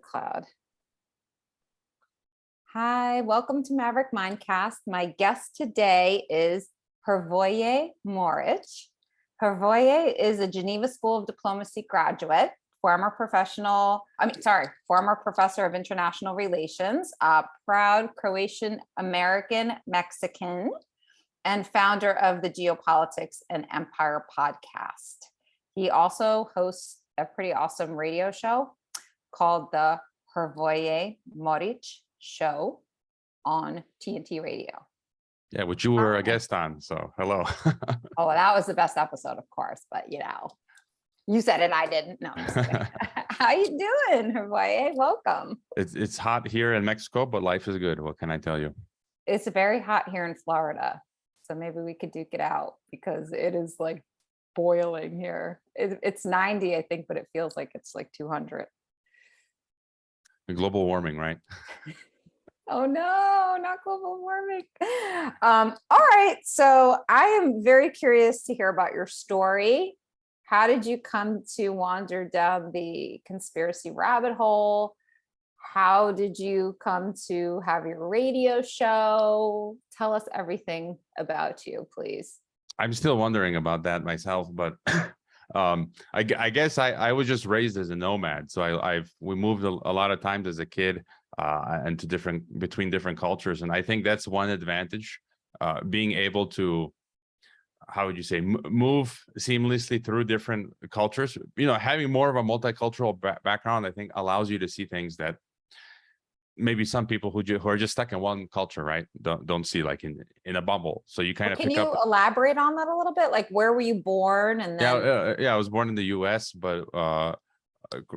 Cloud. Hi, welcome to Maverick Mindcast. My guest today is Hrvoje Moric. Hrvoje is a Geneva School of Diplomacy graduate, former professor of international relations, a proud Croatian American Mexican, and founder of the Geopolitics Empire podcast. He also hosts a pretty awesome radio show called the Hrvoje Moric Show on TNT Radio. Yeah, which you were a guest on, so hello. Oh, that was the best episode, of course, but you said it, I didn't. No, I'm just kidding. How you doing, Hrvoje? Welcome. It's hot here in Mexico, but life is good. What can I tell you? It's very hot here in Florida, so maybe we could duke it out because it is like boiling here. It's 90, I think, but it feels like it's like 200. Global warming, right? Oh no, not global warming. All right, so I am very curious to hear about your story. How did you come to wander down the conspiracy rabbit hole? How did you come to have your radio show? Tell us everything about you, please. I'm still wondering about that myself, but I guess I was just raised as a nomad. So we moved a lot of times as a kid and between different cultures. And I think that's one advantage, being able to, how would you say, move seamlessly through different cultures. Having more of a multicultural background, I think allows you to see things that maybe some people who are just stuck in one culture, right, don't see, like in a bubble. So you kind of can you elaborate on that a little bit? Like, where were you born? And then yeah, I was born in the U.S., but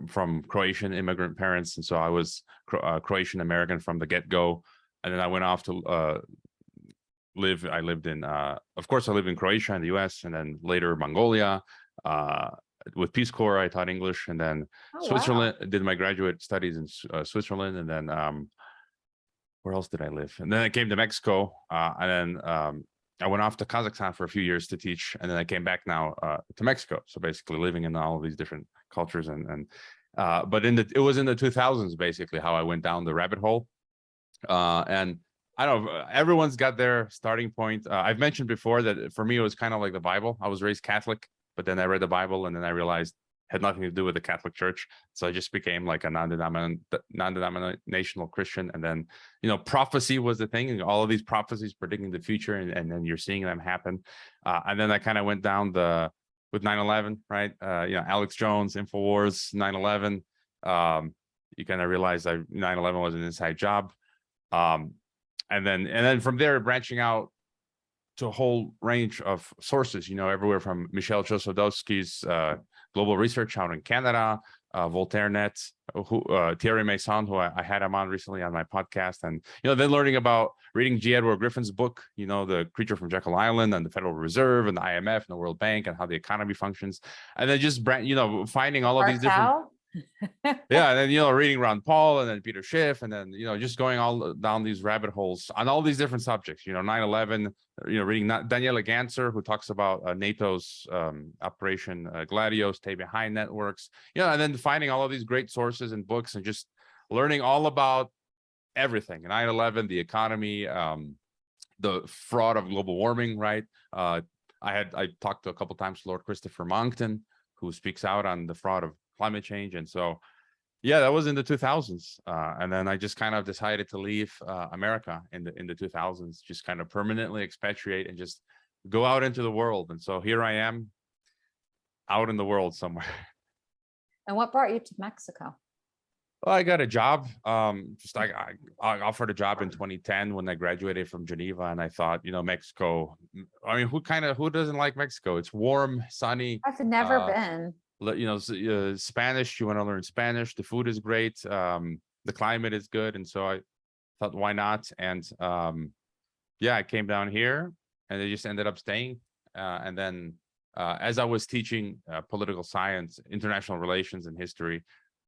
from Croatian immigrant parents, and so I was Croatian American from the get-go. And then I went off to live. I lived in, of course, I lived in Croatia and the U.S., and then later Mongolia. With Peace Corps, I taught English, and then Switzerland. Wow. Did my graduate studies in Switzerland, and then where else did I live? And then I came to Mexico, and then I went off to Kazakhstan for a few years to teach, and then I came back now to Mexico. So basically, living in all of these different cultures, but it was in the 2000s basically how I went down the rabbit hole, and I don't know. Everyone's got their starting point. I've mentioned before that for me it was kind of like the Bible. I was raised Catholic, but then I read the Bible, and then I realized it had nothing to do with the Catholic Church. So I just became like a non-denominational Christian. And then, prophecy was the thing, and all of these prophecies predicting the future, and then you're seeing them happen. And then I kind of went down with 9/11, right? Alex Jones, InfoWars, 9/11. You kind of realize 9/11 was an inside job. And then from there, branching out to a whole range of sources, everywhere from Michel Chossudovsky's global research out in Canada, VoltaireNet, Thierry Meyssan, who I had him on recently on my podcast, and then reading G. Edward Griffin's book, The Creature from Jekyll Island, and the Federal Reserve and the IMF and the World Bank and how the economy functions, and then just finding all of these different. Yeah, and then reading Ron Paul and then Peter Schiff, and then just going all down these rabbit holes on all these different subjects. 9/11. Reading Daniela Ganser, who talks about NATO's Operation Gladius, Stay Behind networks. And then finding all of these great sources and books, and just learning all about everything: 9/11, the economy, the fraud of global warming. Right. I talked to a couple times to Lord Christopher Monckton, who speaks out on the fraud of climate change. And so, yeah, that was in the 2000s. And then I just kind of decided to leave America in the 2000s, just kind of permanently expatriate and just go out into the world. And so here I am out in the world somewhere. And what brought you to Mexico? Well, I got a job. I offered a job in 2010 when I graduated from Geneva, and I thought, Mexico. I mean, who doesn't like Mexico? It's warm, sunny. I've never been. Spanish. You want to learn Spanish. The food is great. The climate is good, and so I thought, why not? And I came down here, and I just ended up staying. And then, as I was teaching political science, international relations, and history,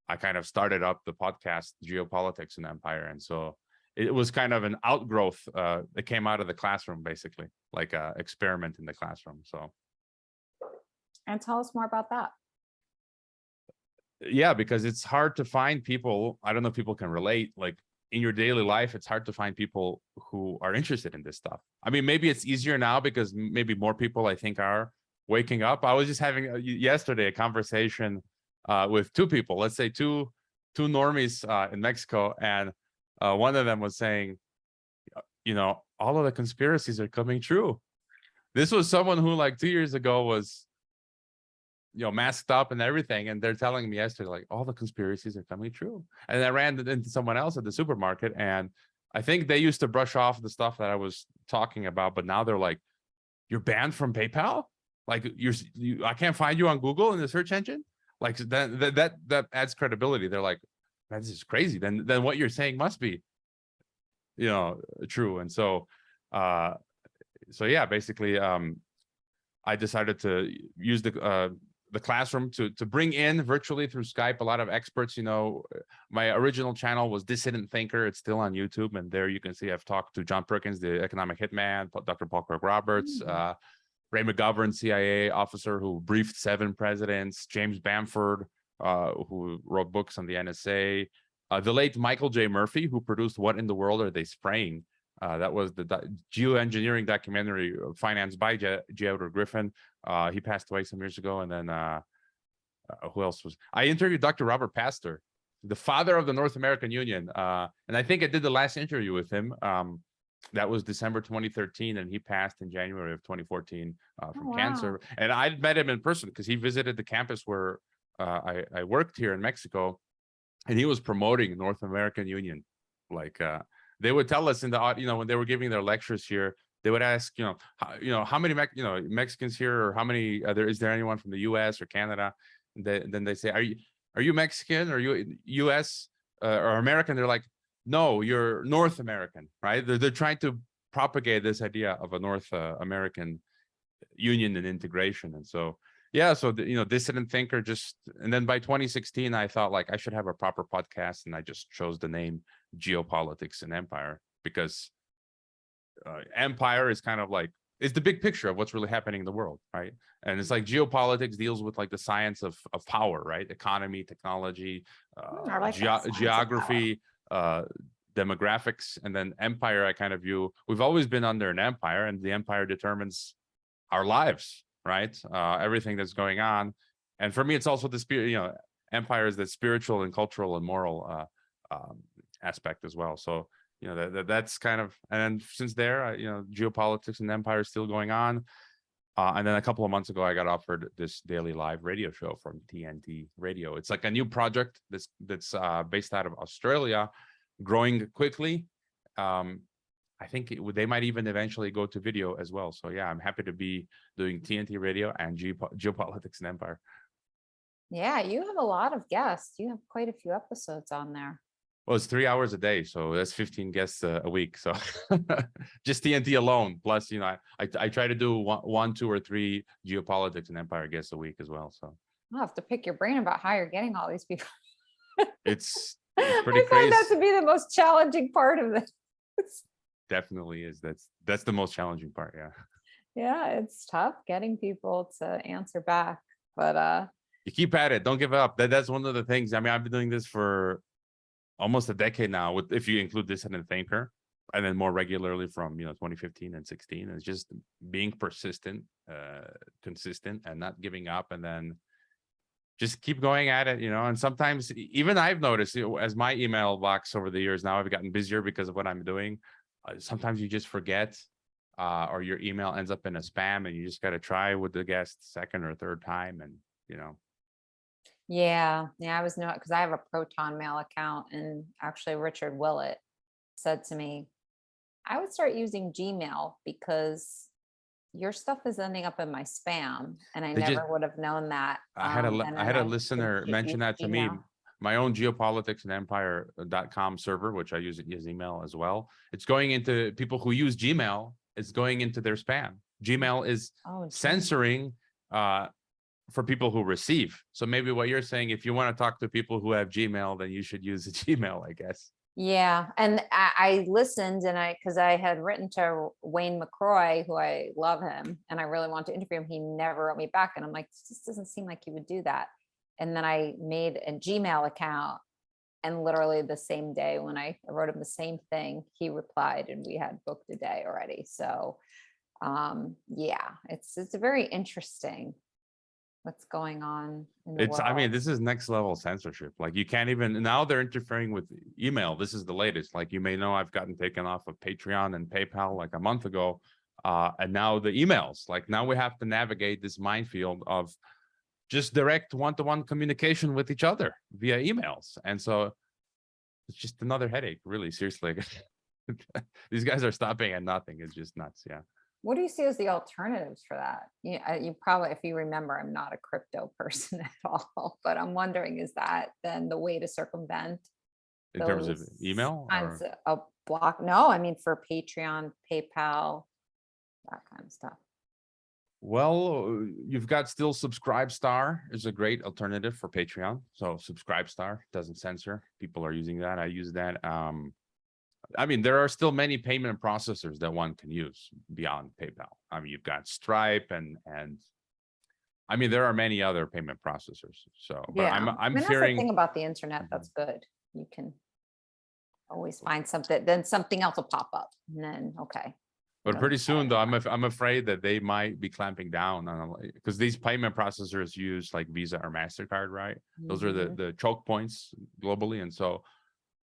I kind of started up the podcast Geopolitics Empire, and so it was kind of an outgrowth that came out of the classroom, basically, like an experiment in the classroom. So, and tell us more about that. Yeah, because it's hard to find people. I don't know if people can relate. Like in your daily life, it's hard to find people who are interested in this stuff. I mean, maybe it's easier now because maybe more people I think are waking up. I was just having yesterday a conversation with two people, let's say two normies in Mexico, and one of them was saying, all of the conspiracies are coming true. This was someone who like 2 years ago was masked up and everything, and they're telling me yesterday like all the conspiracies are coming true. And I ran into someone else at the supermarket, and I think they used to brush off the stuff that I was talking about, but now they're like, you're banned from PayPal, like I can't find you on Google in the search engine. Like that adds credibility. They're like, man, this is crazy. Then what you're saying must be true. And so yeah, basically I decided to use the classroom to bring in virtually through Skype a lot of experts. My original channel was Dissident Thinker. It's still on YouTube, and there you can see I've talked to John Perkins, the economic hitman, Dr. Paul Craig Roberts, Ray McGovern, CIA officer who briefed 7 presidents, James Bamford, who wrote books on the NSA, the late Michael J. Murphy, who produced What in the World Are They Spraying? That was the geoengineering documentary financed by J. Edward Griffin. He passed away some years ago. And then who else was? I interviewed Dr. Robert Pastor, the father of the North American Union. And I think I did the last interview with him. That was December 2013, and he passed in January of 2014 from cancer. And I met him in person because he visited the campus where I worked here in Mexico, and he was promoting North American Union. Like they would tell us in the when they were giving their lectures here, they would ask how many Mexicans here, or how many is there anyone from the U.S. or Canada? And then they say, are you Mexican, or you U.S. Or American? They're like, no, you're North American, right? They're trying to propagate this idea of a North American union and integration. And so yeah, so Dissident Thinker and then by 2016 I thought like I should have a proper podcast, and I just chose the name Geopolitics and Empire because empire is kind of like, it's the big picture of what's really happening in the world, right? And it's like geopolitics deals with like the science of power, right? Economy, technology, geography, demographics. And then empire, I kind of view, we've always been under an empire, and the empire determines our lives, right? Everything that's going on. And for me, it's also the spirit, empire is the spiritual and cultural and moral aspect as well. So that's kind of, and since there, geopolitics and empire is still going on. And then a couple of months ago, I got offered this daily live radio show from TNT Radio. It's like a new project that's based out of Australia, growing quickly. I think they might even eventually go to video as well. So yeah, I'm happy to be doing TNT Radio and Geopolitics and Empire. Yeah, you have a lot of guests. You have quite a few episodes on there. Well, it's 3 hours a day, so that's 15 guests a week. So just TNT alone. Plus, I try to do one, 2, or 3 Geopolitics and Empire guests a week as well. So I'll have to pick your brain about how you're getting all these people. It's pretty crazy. I find that to be the most challenging part of this. Definitely is. That's the most challenging part. Yeah. Yeah, it's tough getting people to answer back, but you keep at it. Don't give up. That's one of the things. I mean, I've been doing this for almost a decade now, if you include Dissident Thinker, and then more regularly from 2015 and 16. It's just being persistent, consistent, and not giving up, and then just keep going at it. And sometimes even I've noticed, as my email box over the years now, I've gotten busier because of what I'm doing. Sometimes you just forget, or your email ends up in a spam, and you just got to try with the guest second or third time, and Yeah, I was not, because I have a Proton Mail account, and actually Richard Willett said to me, I would start using Gmail because your stuff is ending up in my spam, and I never would have known that. I had a listener mention that to me. My own Geopolitics and Empire.com server, which I use email as well. It's going into people who use Gmail. It's going into their spam. Gmail is censoring for people who receive. So maybe what you're saying, if you want to talk to people who have Gmail, then you should use a Gmail, I guess. Yeah. And I listened, and because I had written to Wayne McCroy, who I love him, and I really wanted to interview him. He never wrote me back. And I'm like, this doesn't seem like he would do that. And then I made a Gmail account, and literally the same day when I wrote him the same thing, he replied, and we had booked a day already. So yeah, it's very interesting what's going on in the I mean, world. this is next level censorship. Like, you can't even, now they're interfering with email. This is the latest. Like, you may know, I've gotten taken off of Patreon and PayPal like a month ago. And now the emails, like, now we have to navigate this minefield of just direct one-to-one communication with each other via emails. And so it's just another headache, really, seriously. These guys are stopping at nothing. It's just nuts. Yeah. What do you see as the alternatives for that? You probably, if you remember, I'm not a crypto person at all, but I'm wondering, is that then the way to circumvent In terms of those email, kinds or of block? No, I mean for Patreon, PayPal, that kind of stuff. well, you've got still Subscribestar is a great alternative for Patreon. So Subscribestar doesn't censor. People are using that. I use that. I mean, there are still many payment processors that one can use beyond PayPal. I mean, you've got Stripe and I mean, there are many other payment processors. So, but Yeah, I'm I mean, that's the fearing. thing about the internet. That's good. You can always find something, then something else will pop up, and then, okay. But pretty soon, though, I'm afraid that they might be clamping down on, because these payment processors use like Visa or MasterCard, right? Those are the choke points globally. And so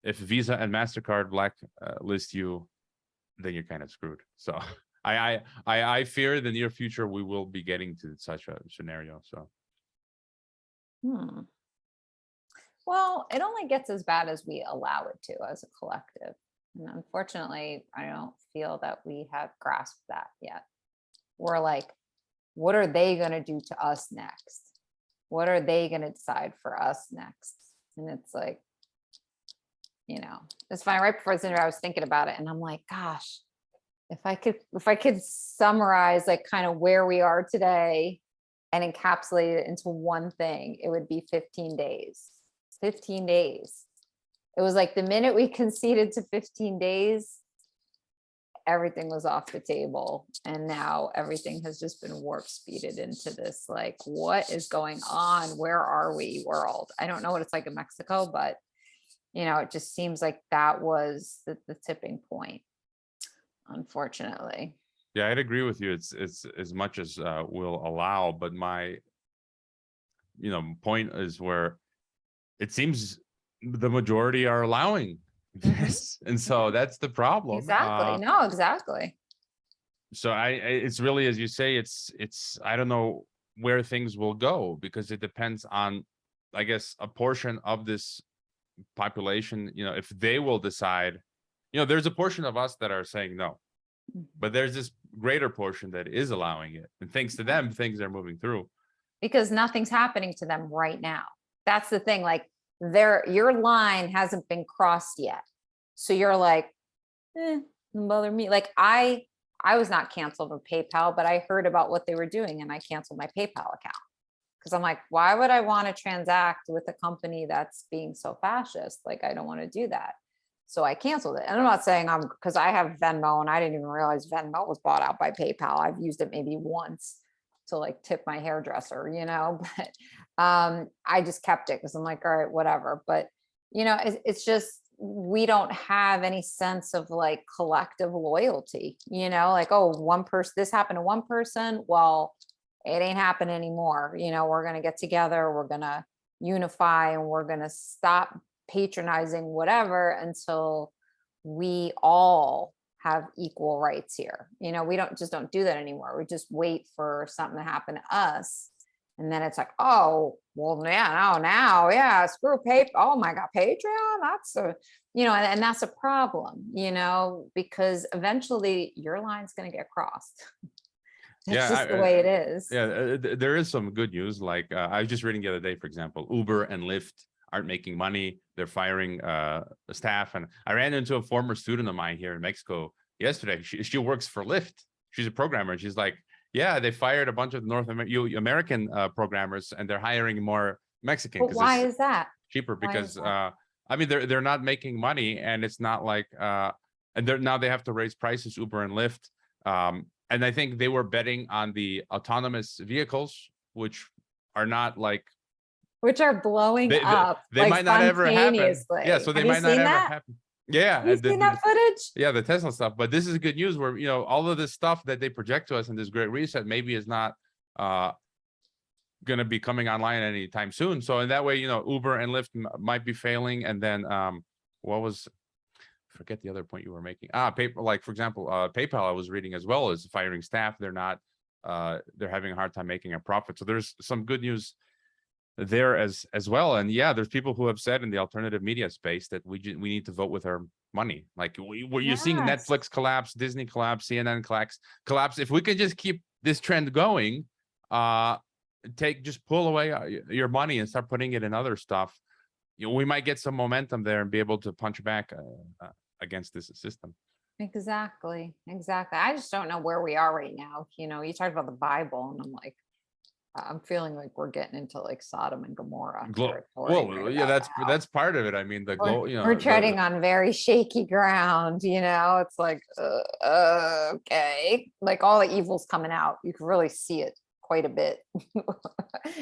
if Visa and MasterCard blacklist you, then you're kind of screwed. So I fear the near future we will be getting to such a scenario. So Well, it only gets as bad as we allow it to as a collective. And unfortunately, I don't feel that we have grasped that yet. We're like, what are they going to do to us next? What are they going to decide for us next? And it's like, it's fine. Right before this interview, I was thinking about it, and I'm like, gosh, if I could summarize like kind of where we are today and encapsulate it into one thing, it would be 15 days. 15 days. It was like the minute we conceded to 15 days, everything was off the table. And now everything has just been warp speeded into this, like, what is going on? Where are we, world? I don't know what it's like in Mexico, but it just seems like that was the tipping point, unfortunately. yeah, I'd agree with you. It's as much as we'll allow, but my point is where it seems the majority are allowing this, and so that's the problem. Exactly. No, exactly. So it's really, as you say, it's I don't know where things will go, because it depends on, I guess, a portion of this population. If they will decide, there's a portion of us that are saying no, but there's this greater portion that is allowing it, and thanks to them, things are moving through. Because nothing's happening to them right now. That's the thing. Like, your line hasn't been crossed yet. So you're like, doesn't bother me. Like, I was not canceled with PayPal, but I heard about what they were doing, and I canceled my PayPal account. Because I'm like, why would I want to transact with a company that's being so fascist? Like, I don't want to do that. So I canceled it. And I'm not saying because I have Venmo, and I didn't even realize Venmo was bought out by PayPal. I've used it maybe once to like tip my hairdresser, but I just kept it because I'm like, all right, whatever. But it's just, we don't have any sense of like collective loyalty, like, oh, one person, this happened to one person, well, it ain't happening anymore. We're going to get together, we're going to unify, and we're going to stop patronizing whatever until we all have equal rights here. We don't do that anymore. We just wait for something to happen to us. And then it's like, oh, well, yeah, no, now, yeah, screw PayPal. Oh my God, Patreon. That's and that's a problem, because eventually your line's going to get crossed. That's just the way it is. Yeah, there is some good news. Like, I was just reading the other day, for example, Uber and Lyft aren't making money. They're firing staff. And I ran into a former student of mine here in Mexico yesterday. She works for Lyft. She's a programmer. She's like, yeah, they fired a bunch of American programmers, and they're hiring more Mexican. But why is that? Cheaper? Because I mean, they're not making money, and it's not like and now they have to raise prices, Uber and Lyft. And I think they were betting on the autonomous vehicles, which are not like which are blowing up they like might not ever happen. spontaneously. Yeah, so they Have you might not seen ever that? happen. Yeah, Have you seen that footage? yeah, the Tesla stuff. But this is good news where, all of this stuff that they project to us in this great reset maybe is not going to be coming online anytime soon. So in that way, Uber and Lyft might be failing. And then forget the other point you were making. Paper, like for example, PayPal I was reading as well is firing staff. They're not, they're having a hard time making a profit. So there's some good news there as well. And yeah, there's people who have said in the alternative media space that we need to vote with our money. Like you're seeing Yes. Netflix collapse, Disney collapse, CNN collapse. If we could just keep this trend going, just pull away your money and start putting it in other stuff, we might get some momentum there and be able to punch back against this system. Exactly. I just don't know where we are right now. You talked about the Bible, and I'm like, I'm feeling like we're getting into like Sodom and Gomorrah territory Well, right yeah, about now. that's part of it. I mean, We're treading on very shaky ground. It's like, okay, like all the evil's coming out. You can really see it quite a bit.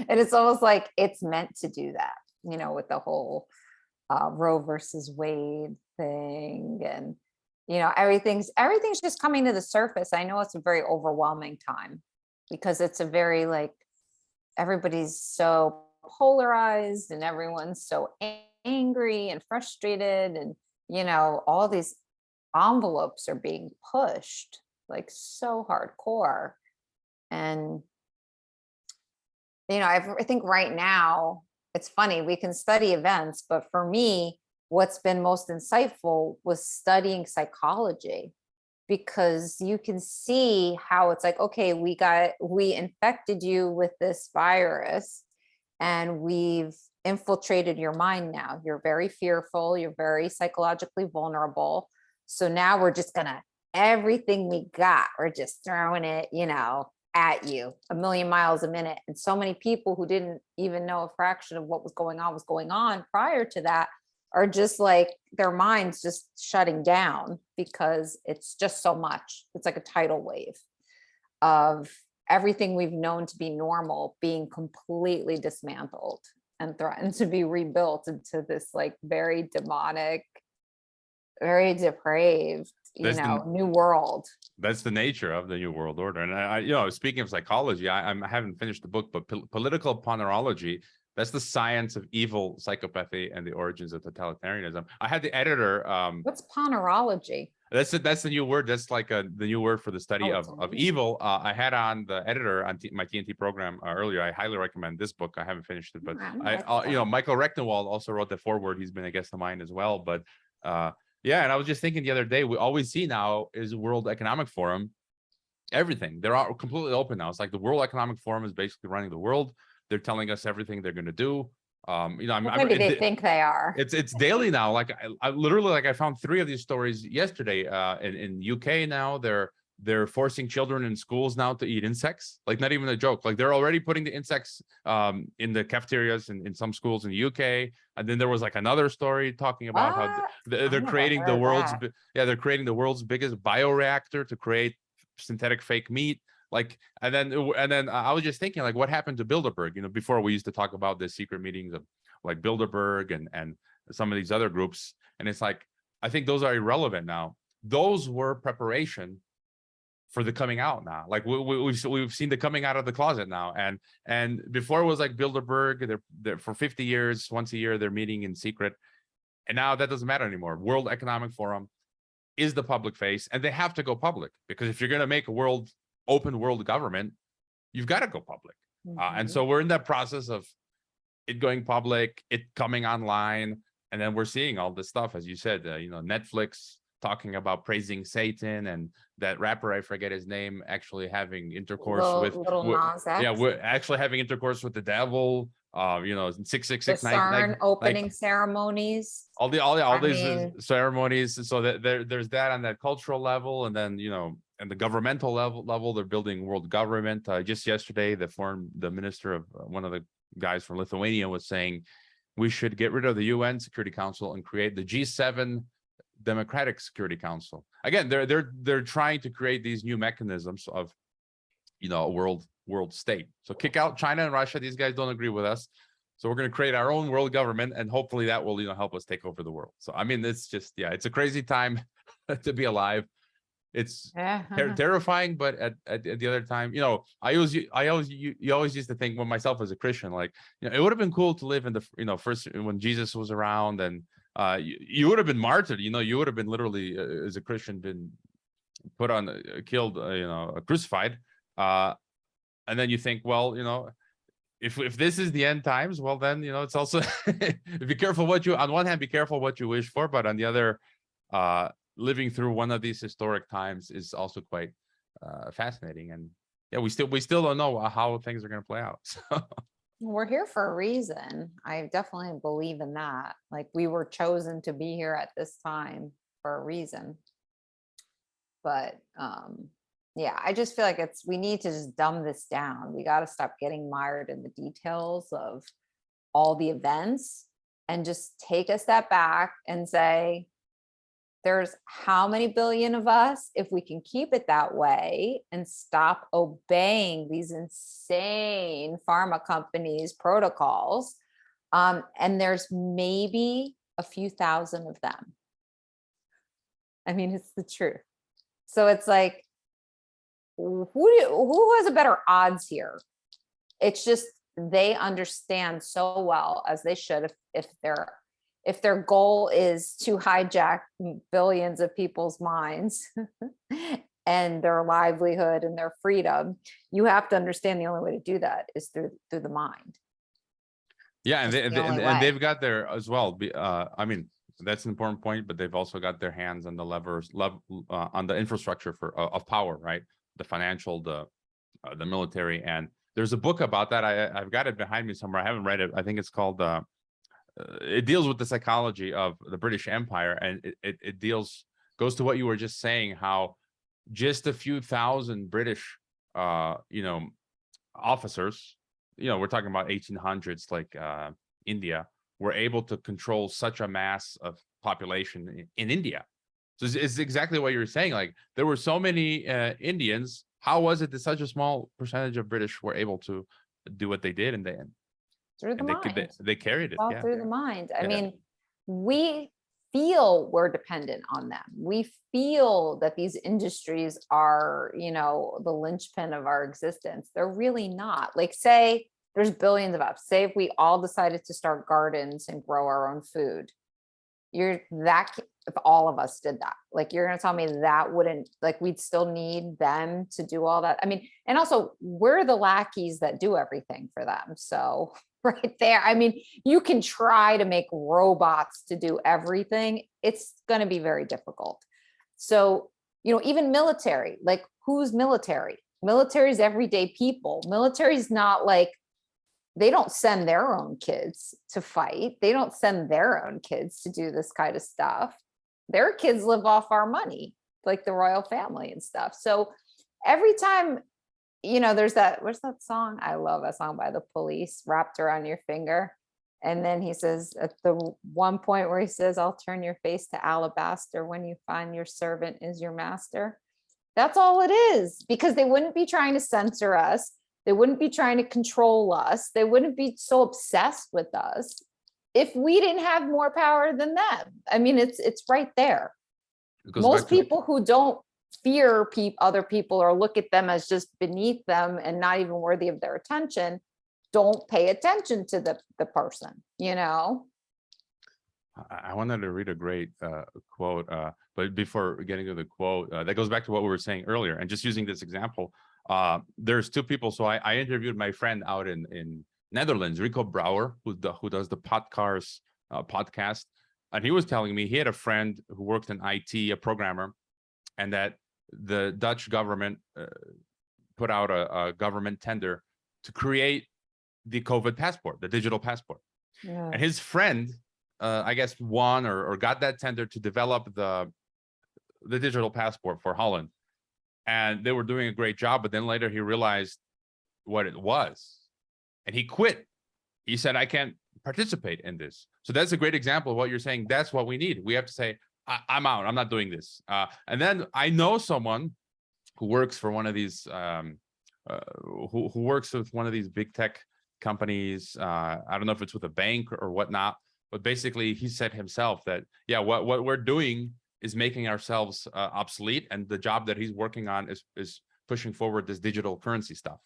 And it's almost like it's meant to do that, with the whole Roe versus Wade thing. And, everything's just coming to the surface. I know it's a very overwhelming time because it's a very like, everybody's so polarized and everyone's so angry and frustrated, and all these envelopes are being pushed like so hardcore. And I think right now it's funny, we can study events, but for me what's been most insightful was studying psychology, because you can see how it's like, okay, we infected you with this virus and we've infiltrated your mind. Now you're very fearful, you're very psychologically vulnerable. So now we're just gonna, everything we got, we're just throwing it, at you a million miles a minute. And so many people who didn't even know a fraction of what was going on prior to that are just like, their minds just shutting down because it's just so much. It's like a tidal wave of everything we've known to be normal being completely dismantled and threatened to be rebuilt into this like very demonic, very depraved, new world. That's the nature of the new world order. And I speaking of psychology, I haven't finished the book, but political ponerology, that's the science of evil, psychopathy, and the origins of totalitarianism. I had the editor. What's ponerology? That's the new word. That's like the new word for the study of evil. I had on the editor on my TNT program earlier. I highly recommend this book. I haven't finished it, but Michael Rectenwald also wrote the foreword. He's been a guest of mine as well. But yeah, and I was just thinking the other day, all we see now is World Economic Forum. Everything, they're all completely open now. It's like the World Economic Forum is basically running the world. They're telling us everything they're going to do. Maybe they think they are. It's daily now. Like I literally, like I found 3 of these stories yesterday. In UK now, they're forcing children in schools now to eat insects. Like not even a joke. Like they're already putting the insects in the cafeterias in some schools in the UK. And then there was like another story talking about how they're creating the world's they're creating the world's biggest bioreactor to create synthetic fake meat. Like, and then I was just thinking, like, what happened to Bilderberg? Before we used to talk about the secret meetings of like Bilderberg and some of these other groups. And it's like, I think those are irrelevant now. Those were preparation for the coming out now. Like we've seen the coming out of the closet now. And before it was like Bilderberg, they're for 50 years, once a year, they're meeting in secret. And now that doesn't matter anymore. World Economic Forum is the public face, and they have to go public, because if you're going to make a open world government, you've got to go public. And so we're in that process of it going public, it coming online, and then we're seeing all this stuff, as you said, Netflix talking about praising Satan, and that rapper, I forget his name, actually having intercourse with Nas X. we're actually having intercourse with the devil. 666 CERN opening ceremonies. All these ceremonies. So that there's that on that cultural level, and then and the governmental level, they're building world government. Just yesterday, the minister of one of the guys from Lithuania was saying we should get rid of the UN Security Council and create the G7 Democratic Security Council. Again, they're trying to create these new mechanisms of a world state. So kick out China and Russia. These guys don't agree with us. So we're going to create our own world government, and hopefully that will, help us take over the world. So, I mean, it's just, it's a crazy time to be alive. It's terrifying, but at the other time, you always used to think, well, myself as a Christian, like, it would have been cool to live in the, first when Jesus was around, and you would have been martyred. You would have been literally as a Christian been put on, killed, crucified. And then you think, well, if this is the end times, well, then, it's also be careful on one hand, be careful what you wish for, but on the other, living through one of these historic times is also quite fascinating. And yeah, we still don't know how things are going to play out. So. We're here for a reason. I definitely believe in that. Like, we were chosen to be here at this time for a reason. But yeah, I just feel like we need to just dumb this down. We got to stop getting mired in the details of all the events and just take a step back and say, there's how many billion of us? If we can keep it that way and stop obeying these insane pharma companies' protocols, and there's maybe a few thousand of them. I mean, it's the truth. So it's like, who has a better odds here? It's just they understand so well, as they should, if their goal is to hijack billions of people's minds and their livelihood and their freedom. You have to understand the only way to do that is through the mind. Yeah, and they've got their as well. I mean, that's an important point, but they've also got their hands on the levers on the infrastructure of power, right? The financial, the military, and there's a book about that. I've got it behind me somewhere. I haven't read it. I think it's called. It deals with the psychology of the British Empire, and it goes to what you were just saying, how just a few thousand British, officers, we're talking about 1800s, like India, were able to control such a mass of population in India. So it's exactly what you were saying. Like, there were so many Indians. How was it that such a small percentage of British were able to do what they did in the end? Through the mind. They carried it. All through the mind. I mean, we feel we're dependent on them. We feel that these industries are, the linchpin of our existence. They're really not. Like, say there's billions of us. Say if we all decided to start gardens and grow our own food. If all of us did that, like, you're going to tell me that wouldn't, like, we'd still need them to do all that. I mean, and also we're the lackeys that do everything for them. So right there, I mean, you can try to make robots to do everything. It's going to be very difficult. So, even military, like, who's military? Military is everyday people. Military is not like, they don't send their own kids to fight. They don't send their own kids to do this kind of stuff. Their kids live off our money, like the royal family and stuff. So every time, there's what's that song? I love that song by The Police, Wrapped Around Your Finger. And then he says at the one point where he says, I'll turn your face to alabaster when you find your servant is your master. That's all it is, because they wouldn't be trying to censor us. They wouldn't be trying to control us. They wouldn't be so obsessed with us if we didn't have more power than them. I mean, it's right there. Most people who don't fear other people or look at them as just beneath them and not even worthy of their attention don't pay attention to the person, I wanted to read a great quote, but before getting to the quote, that goes back to what we were saying earlier, and just using this example. There's two people. So I interviewed my friend out in Netherlands, Rico Brouwer, who does the Podcars podcast. And he was telling me he had a friend who worked in IT, a programmer, and that the Dutch government put out a government tender to create the COVID passport, the digital passport. Yeah. And his friend, I guess, won or got that tender to develop the digital passport for Holland. And they were doing a great job, but then later he realized what it was, and he quit. He said, I can't participate in this. So that's a great example of what you're saying. That's what we need. We have to say, I'm out. I'm not doing this. And then I know someone who works for one of these, who works with one of these big tech companies. I don't know if it's with a bank or whatnot, but basically he said himself that, yeah, what we're doing is making ourselves obsolete, and the job that he's working on is pushing forward this digital currency stuff.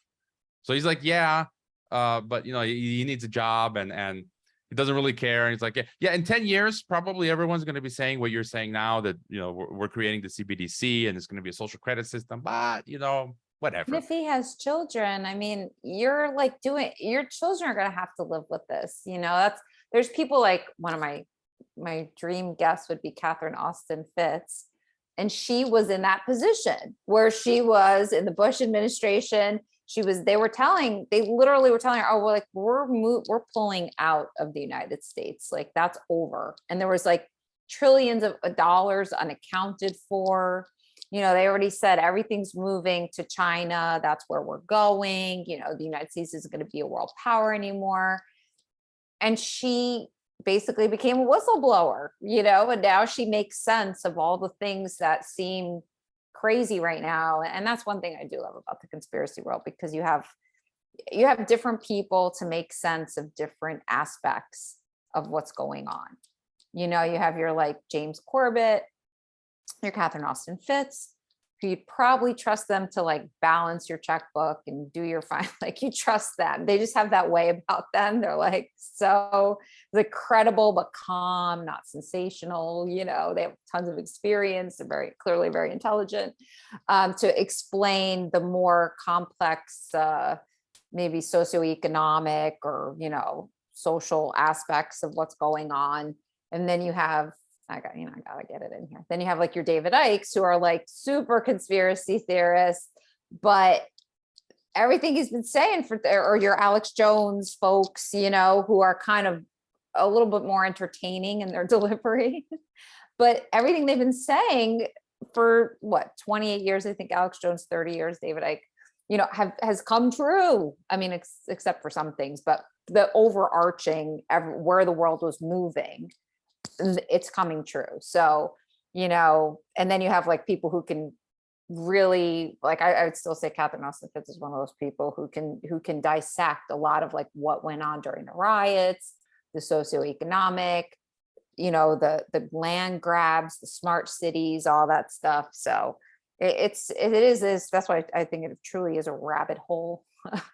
So he's like, yeah, but you know, he needs a job, and he doesn't really care. And he's like, yeah, in 10 years, probably everyone's going to be saying what you're saying now, that, you know, we're creating the CBDC and it's going to be a social credit system, but, you know, whatever. And if he has children, I mean, you're like your children are going to have to live with this. You know, there's people like one of my dream guests would be Catherine Austin Fitts. And she was in that position where she was in the Bush administration. They literally were telling her, oh, well, like we're pulling out of the United States. Like that's over. And there was like trillions of dollars unaccounted for. You know, they already said everything's moving to China. That's where we're going. You know, the United States isn't going to be a world power anymore. And she basically became a whistleblower, you know, and now she makes sense of all the things that seem crazy right now. And that's one thing I do love about the conspiracy world, because you have different people to make sense of different aspects of what's going on. You know, you have your like James Corbett, your Catherine Austin Fitts, who you'd probably trust them to like balance your checkbook and do your fine. Like you trust them. They just have that way about them. They're like so like credible, but calm, not sensational. You know, they have tons of experience. They're very clearly very intelligent to explain the more complex, maybe socioeconomic or, you know, social aspects of what's going on. And then you have, I gotta get it in here. Then you have like your David Ikes, who are like super conspiracy theorists, but everything he's been saying or your Alex Jones folks, you know, who are kind of a little bit more entertaining in their delivery, but everything they've been saying for 28 years, I think Alex Jones, 30 years, David Icke, you know, has come true. I mean, except for some things, but the overarching where the world was moving, it's coming true. So, you know, and then you have like people who can really like, I would still say Catherine Austin Fitts is one of those people who can dissect a lot of like what went on during the riots, the socioeconomic, you know, the land grabs, the smart cities, all that stuff. So it is this, that's why I think it truly is a rabbit hole.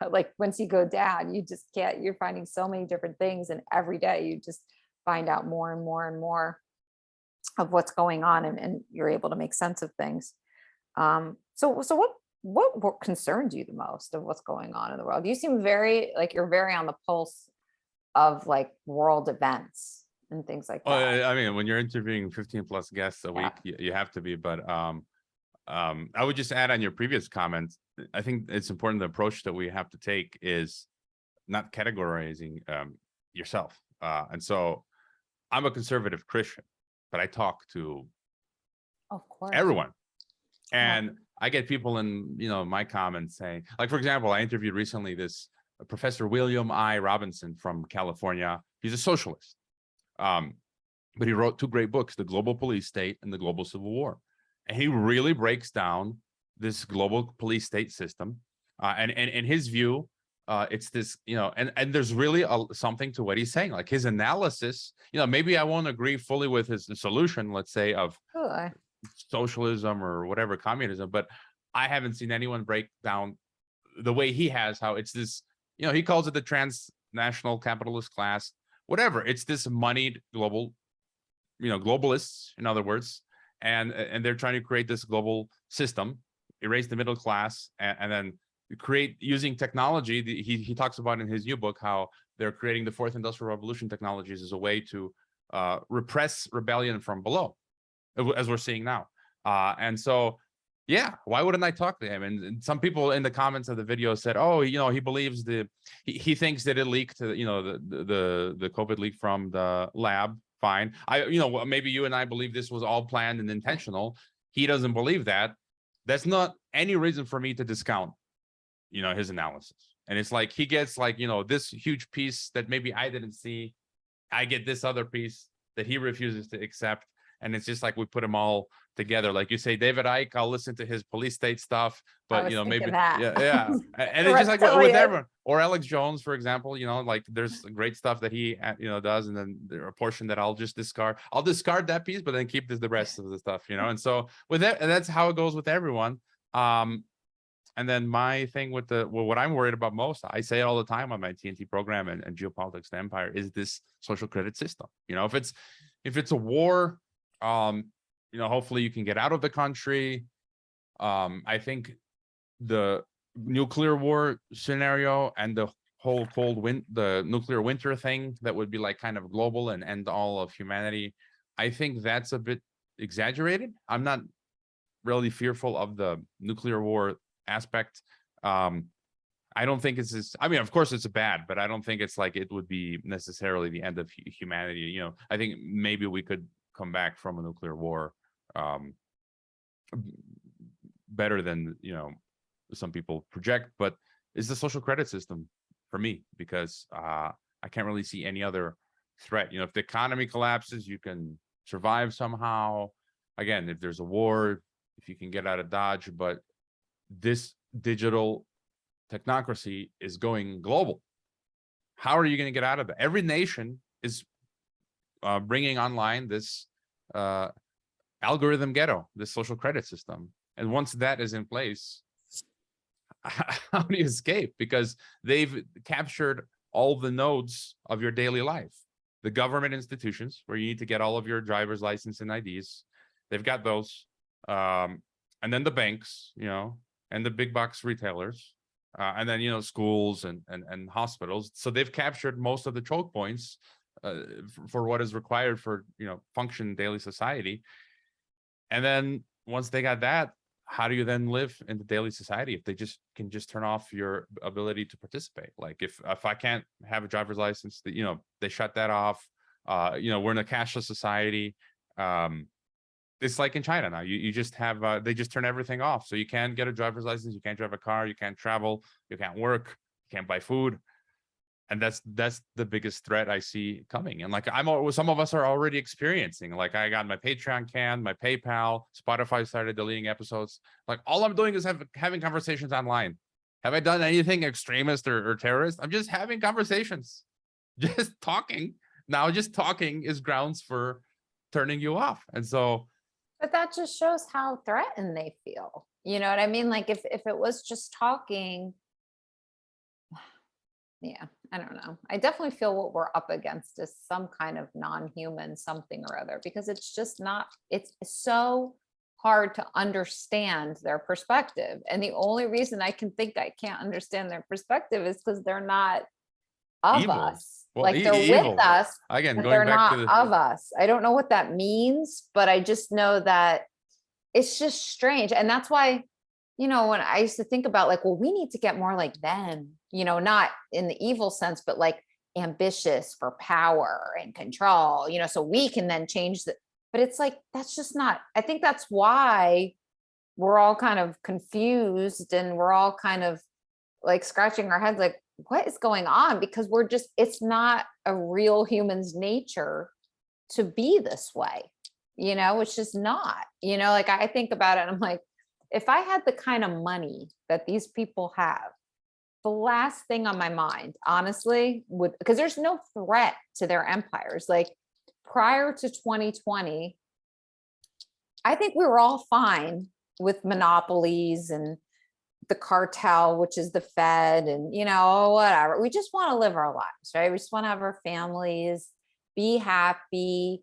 Like once you go down, you just can't, you're finding so many different things, and every day you just find out more and more and more of what's going on, and you're able to make sense of things. So what concerns you the most of what's going on in the world? You seem very like you're very on the pulse of like world events and things like that. Well, I mean, when you're interviewing 15 plus guests a week, you have to be. But I would just add on your previous comments. I think it's important. The approach that we have to take is not categorizing yourself. And so I'm a conservative Christian, but I talk to of course everyone. And I get people in, you know, my comments saying, like, for example, I interviewed recently this Professor William I. Robinson from California. He's a socialist. But he wrote 2 great books, The Global Police State and The Global Civil War. And he really breaks down this global police state system. And in his view, it's this, you know, and there's really something to what he's saying. Like his analysis, you know, maybe I won't agree fully with his solution, let's say, of socialism or whatever, communism, but I haven't seen anyone break down the way he has, how it's this, you know, he calls it the transnational capitalist class, whatever. It's this moneyed global, you know, globalists, in other words, and they're trying to create this global system, erase the middle class, and then create using technology. He talks about in his new book how they're creating the 4th industrial revolution technologies as a way to repress rebellion from below, as we're seeing now. And so, yeah, why wouldn't I talk to him? And some people in the comments of the video said, oh, you know, he believes he thinks that it leaked, you know, the COVID leak from the lab. Fine. You know, maybe you and I believe this was all planned and intentional. He doesn't believe that. That's not any reason for me to discount, you know, his analysis. And it's like he gets like, you know, this huge piece that maybe I didn't see. I get this other piece that he refuses to accept. and it's just like we put them all together. Like you say, David Icke, I'll listen to his police state stuff, but you know, maybe yeah. And it's just like with everyone. Or Alex Jones, for example, you know, like there's great stuff that he you know does, and then there are a portion that I'll just discard. I'll discard that piece, but then keep the rest of the stuff, you know. And so with that, and that's how it goes with everyone. And then my thing with what I'm worried about most, I say it all the time on my TNT program and Geopolitics Empire, is this social credit system. You know, if it's a war, you know, hopefully you can get out of the country. I think the nuclear war scenario and the whole the nuclear winter thing that would be like kind of global and end all of humanity, I think that's a bit exaggerated. I'm not really fearful of the nuclear war aspect. I don't think it's this, I mean, of course it's bad, but I don't think it's like it would be necessarily the end of humanity. You know, I think maybe we could come back from a nuclear war better than, you know, some people project. But it's the social credit system for me, because I can't really see any other threat. You know, if the economy collapses, you can survive somehow. Again, if there's a war, if you can get out of Dodge, but this digital technocracy is going global. How are you going to get out of it? Every nation is bringing online this algorithm ghetto, this social credit system. And once that is in place, how do you escape? Because they've captured all the nodes of your daily life. The government institutions, where you need to get all of your driver's license and IDs, they've got those. And then the banks, you know, and the big box retailers, and then, you know, schools and hospitals. So they've captured most of the choke points for what is required for, you know, function in daily society. And then once they got that, how do you then live in the daily society if they can turn off your ability to participate? Like if I can't have a driver's license, you know, they shut that off. You know, we're in a cashless society. It's like in China now. You just have they just turn everything off. So you can't get a driver's license, you can't drive a car, you can't travel, you can't work, you can't buy food. And that's the biggest threat I see coming. And like some of us are already experiencing. Like I got my Patreon canned, my PayPal, Spotify started deleting episodes. Like all I'm doing is having conversations online. Have I done anything extremist or terrorist? I'm just having conversations, just talking. Now just talking is grounds for turning you off. And so, but that just shows how threatened they feel. You know what I mean? Like if it was just talking, yeah, I don't know. I definitely feel what we're up against is some kind of non-human something or other, because it's just not, it's so hard to understand their perspective. And the only reason I can think I can't understand their perspective is because they're not of evil. us. Well, like they're evil. with us, again, but going they're back not to of us. I don't know what that means, but I just know that it's just strange. And that's why, you know, when I used to think about like, well, we need to get more like them, you know, not in the evil sense, but like ambitious for power and control, you know, so we can then change the, but it's like, that's just not, I think that's why we're all kind of confused and we're all kind of like scratching our heads, like, what is going on? Because we're just, it's not a real human's nature to be this way, you know, it's just not, you know, like I think about it and I'm like, if I had the kind of money that these people have, the last thing on my mind, honestly, would, because there's no threat to their empires. Like prior to 2020, I think we were all fine with monopolies and the cartel, which is the Fed, and, you know, whatever. We just want to live our lives, right? We just want to have our families, be happy,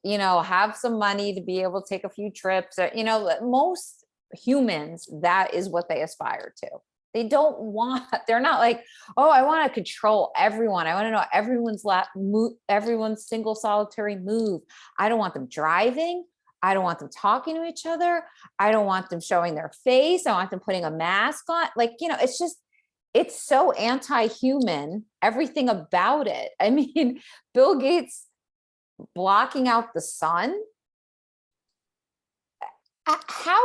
you know, have some money to be able to take a few trips. Or, you know, most humans, that is what they aspire to. They don't want, they're not like, oh, I want to control everyone. I want to know everyone's single solitary move. I don't want them driving. I don't want them talking to each other. I don't want them showing their face. I want them putting a mask on. Like, you know, it's just, it's so anti-human, everything about it. I mean, Bill Gates blocking out the sun. How,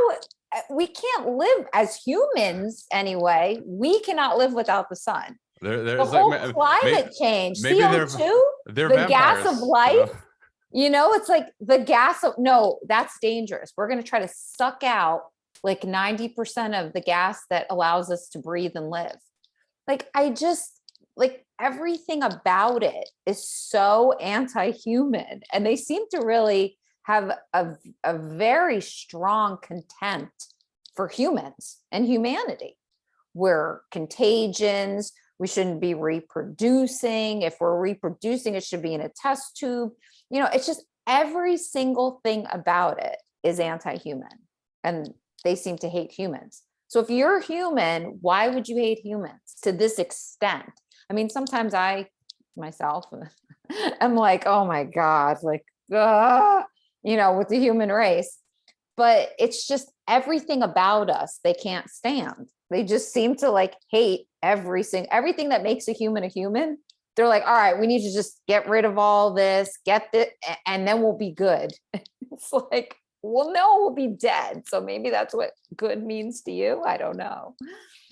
we can't live as humans anyway. We cannot live without the sun. The whole climate change, CO2, they're the gas vampires, of life. you know? It's like the gas. No, that's dangerous. We're going to try to suck out like 90% of the gas that allows us to breathe and live. Like, I just, like, everything about it is so anti-human. And they seem to really have a very strong contempt for humans and humanity. We're contagions. We shouldn't be reproducing. If we're reproducing, it should be in a test tube. It's just every single thing about it is anti-human. And they seem to hate humans. So if you're human, why would you hate humans to this extent? I mean, sometimes I myself am like, oh my God, like, with the human race. But it's just everything about us they can't stand. They just seem to like hate everything that makes a human. They're like, all right, we need to just get rid of all this, get it, and then we'll be good. It's like, well, no, we'll be dead. So maybe that's what good means to you. I don't know.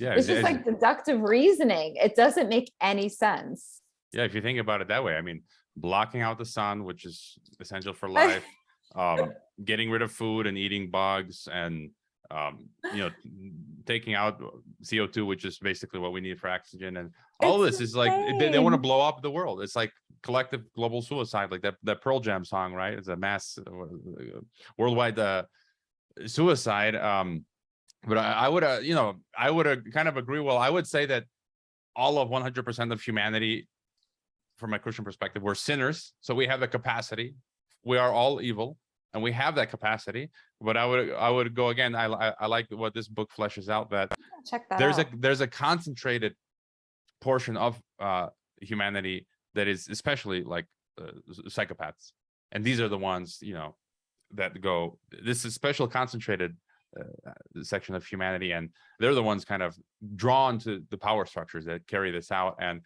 Yeah, It's just like deductive reasoning. It doesn't make any sense. yeah. If you think about it that way, I mean, blocking out the sun, which is essential for life, getting rid of food and eating bugs, and taking out CO2, which is basically what we need for oxygen, and all this is like they want to blow up the world. It's like collective global suicide, like that Pearl Jam song, right? It's a mass worldwide suicide. But I would kind of agree. Well, I would say that all of 100% of humanity, from a Christian perspective, we're sinners. So we have the capacity. We are all evil, and we have that capacity. But I would go again. I like what this book fleshes out, that check that out. There's a concentrated portion of humanity that is especially like psychopaths, and these are the ones that go. This is special concentrated section of humanity, and they're the ones kind of drawn to the power structures that carry this out. And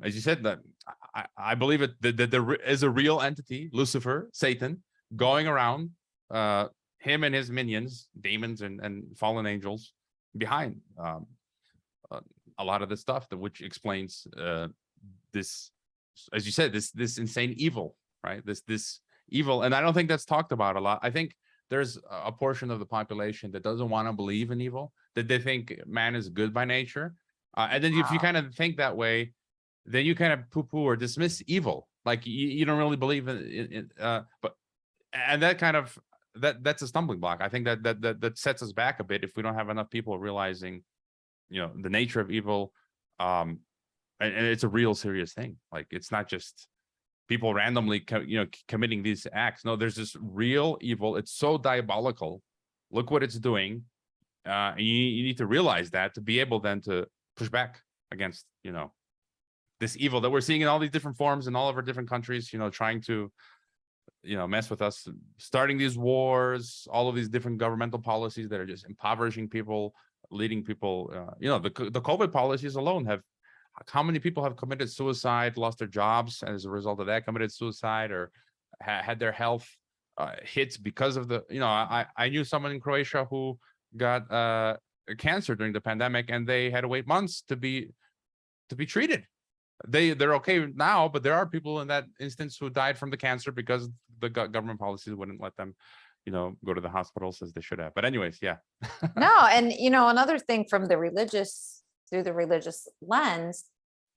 as you said, that I believe that there is a real entity, Lucifer, Satan, going around, him and his minions, demons and fallen angels, behind a lot of this stuff, which explains this, as you said, this insane evil, right? This evil, and I don't think that's talked about a lot. I think there's a portion of the population that doesn't want to believe in evil, that they think man is good by nature. And then if you kind of think that way, then you kind of poo-poo or dismiss evil. Like you don't really believe in but that kind of, that's a stumbling block. I think that sets us back a bit if we don't have enough people realizing, the nature of evil. And it's a real serious thing. Like, it's not just people randomly committing these acts. No, there's this real evil. It's so diabolical. Look what it's doing. And you need to realize that to be able then to push back against this evil that we're seeing in all these different forms in all of our different countries, trying to mess with us, starting these wars, all of these different governmental policies that are just impoverishing people, leading people, the COVID policies alone have, how many people have committed suicide, lost their jobs as a result of that, committed suicide, or had their health hit because of the, I knew someone in Croatia who got cancer during the pandemic, and they had to wait months to be treated. They're okay now, but there are people in that instance who died from the cancer because the government policies wouldn't let them, go to the hospitals as they should have. But anyways, yeah. No, and another thing through the religious lens,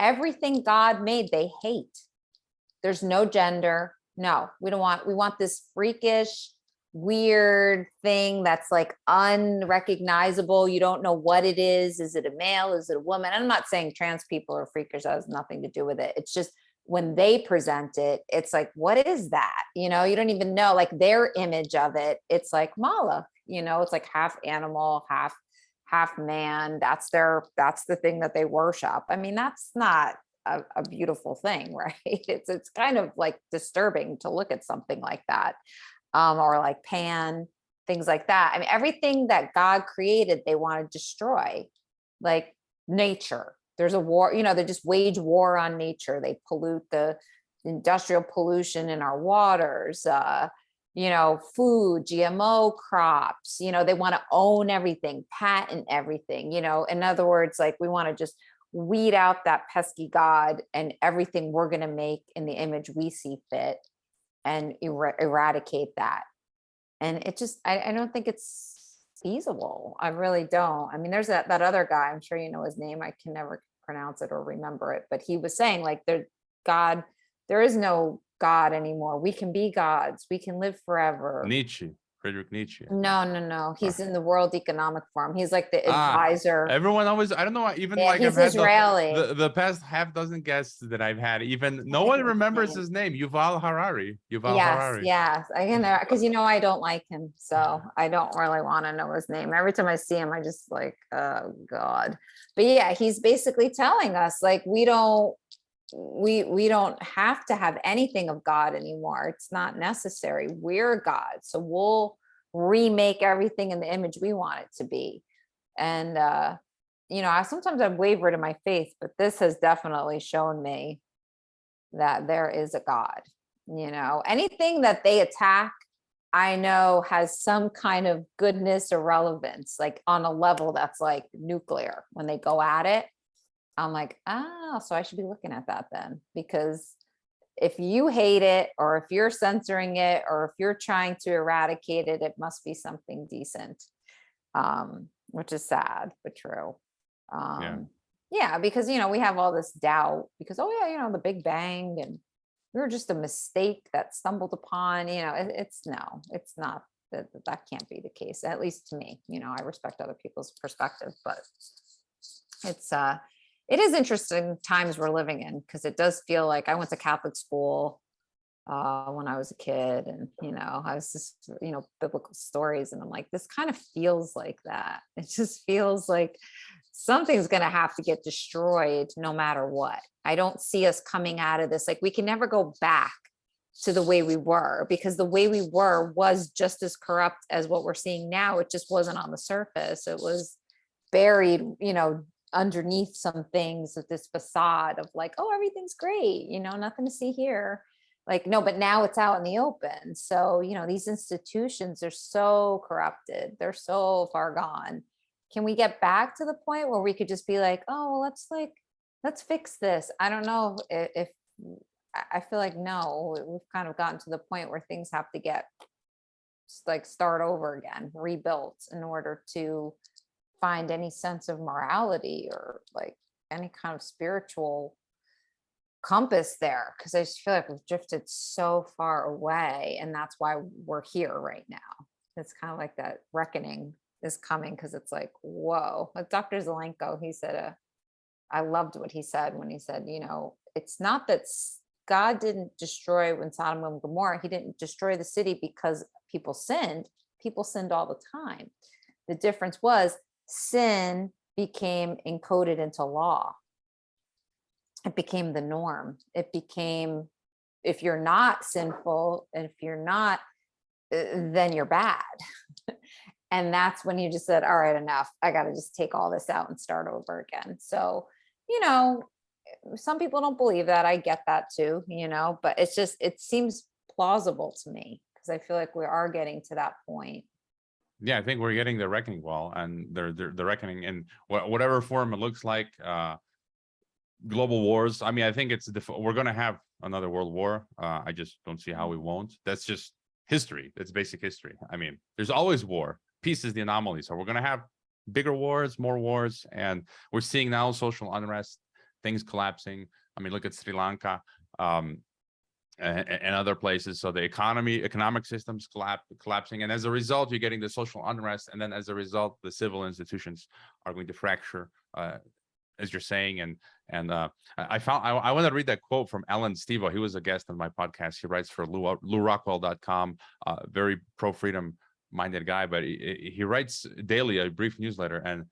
everything God made, they hate. There's no gender. No, we want this freakish, weird thing that's like unrecognizable. You don't know what it is. Is it a male? Is it a woman? I'm not saying trans people are freakish. That has nothing to do with it. It's just when they present it, it's like, what is that? You don't even know, like, their image of it. It's like Moloch, it's like half animal, half man. That's the thing that they worship. I mean, that's not a beautiful thing, right? It's kind of like disturbing to look at something like that. Or like Pan, things like that. I mean, everything that God created, they want to destroy, like nature. There's a war, they just wage war on nature. They pollute the industrial pollution in our waters, food, GMO crops, they want to own everything, patent everything, in other words, like, we want to just weed out that pesky God, and everything we're going to make in the image we see fit. and eradicate that. And it just, I don't think it's feasible. I really don't. I mean, there's that other guy, I'm sure you know his name. I can never pronounce it or remember it, but he was saying like God, there is no God anymore. We can be gods. We can live forever. Nietzsche, Friedrich Nietzsche. No. He's in the World Economic Forum. He's like the Ah, advisor. everyone always, I don't know, even Yeah, like I've he's had Israeli. the past half dozen guests that I've had, even I no think one of his remembers name. his name. Yuval Harari. Yes, I know, because I don't like him, so I don't really want to know his name. Every time I see him, I just like, oh God. But yeah, he's basically telling us like we don't have to have anything of God anymore. It's not necessary. We're God, so we'll remake everything in the image we want it to be. And sometimes I've wavered in my faith, but this has definitely shown me that there is a God. Anything that they attack, I know has some kind of goodness or relevance, like on a level that's like nuclear. When they go at it, I'm like, so I should be looking at that then, because if you hate it, or if you're censoring it, or if you're trying to eradicate it, it must be something decent, which is sad but true. Yeah, because we have all this doubt because the Big Bang, and we were just a mistake that stumbled upon. It's not that can't be the case, at least to me. I respect other people's perspective, but it is interesting times we're living in, because it does feel like I went to Catholic school when I was a kid, and I was just biblical stories, and I'm like, this kind of feels like that. It just feels like something's going to have to get destroyed no matter what. I don't see us coming out of this. Like, we can never go back to the way we were, because the way we were was just as corrupt as what we're seeing now. It just wasn't on the surface. It was buried, underneath some things of this facade of like, oh, everything's great, nothing to see here. Like, no, but now it's out in the open. So, these institutions are so corrupted. They're so far gone. Can we get back to the point where we could just be like, oh, well, let's fix this? I don't know if I feel like, no, we've kind of gotten to the point where things have to get like start over again, rebuilt, in order to find any sense of morality or like any kind of spiritual compass there. Because I just feel like we've drifted so far away, and that's why we're here right now. It's kind of like that reckoning is coming, because it's like, whoa. Like Dr. Zelenko, he said, I loved what he said when he said, it's not that God didn't destroy when Sodom and Gomorrah, he didn't destroy the city because people sinned. People sinned all the time. The difference was sin became encoded into law. It became the norm. It became, if you're not sinful, and if you're not, then you're bad. And that's when you just said, all right, enough. I got to just take all this out and start over again. So, some people don't believe that. I get that too, but it seems plausible to me, because I feel like we are getting to that point. Yeah, I think we're getting the reckoning ball, and the reckoning in whatever form it looks like. Global wars. I mean, I think we're going to have another world war. I just don't see how we won't. That's just history. That's basic history. I mean, there's always war. Peace is the anomaly. So we're going to have bigger wars, more wars, and we're seeing now social unrest, things collapsing. I mean, look at Sri Lanka. And other places. So the economic systems collapsing. And as a result, you're getting the social unrest. And then as a result, the civil institutions are going to fracture, as you're saying. And I want to read that quote from Alan Stevo. He was a guest on my podcast. He writes for LouRockwell.com, very pro-freedom minded guy, but he writes daily a brief newsletter. And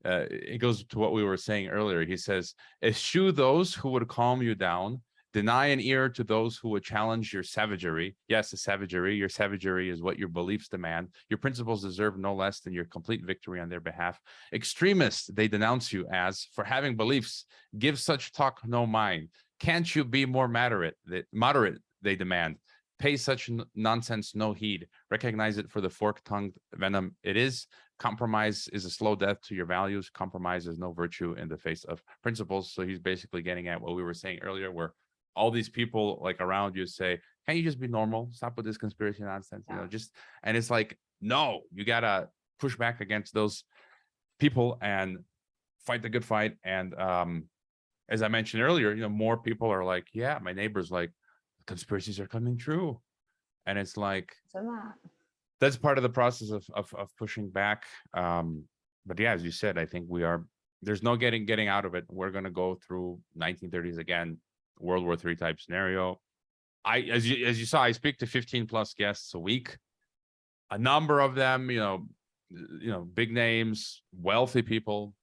it goes to what we were saying earlier. He says, eschew those who would calm you down. Deny an ear to those who would challenge your savagery. Yes, the savagery. Your savagery is what your beliefs demand. Your principles deserve no less than your complete victory on their behalf. Extremists, they denounce you as, for having beliefs. Give such talk no mind. Can't you be more moderate? They demand. Pay such nonsense no heed. Recognize it for the fork-tongued venom it is. Compromise is a slow death to your values. Compromise is no virtue in the face of principles. So he's basically getting at what we were saying earlier, where all these people like around you say, Can't you just be normal? Stop with this conspiracy nonsense, and it's like, no, you gotta push back against those people and fight the good fight. And as I mentioned earlier, more people are like, yeah, my neighbor's like, conspiracies are coming true. And it's like, that's part of the process of pushing back. But yeah, as you said, I think there's no getting out of it. We're going to go through 1930s again, World War III type scenario. As you saw, I speak to 15 plus guests a week. A number of them, big names, wealthy people,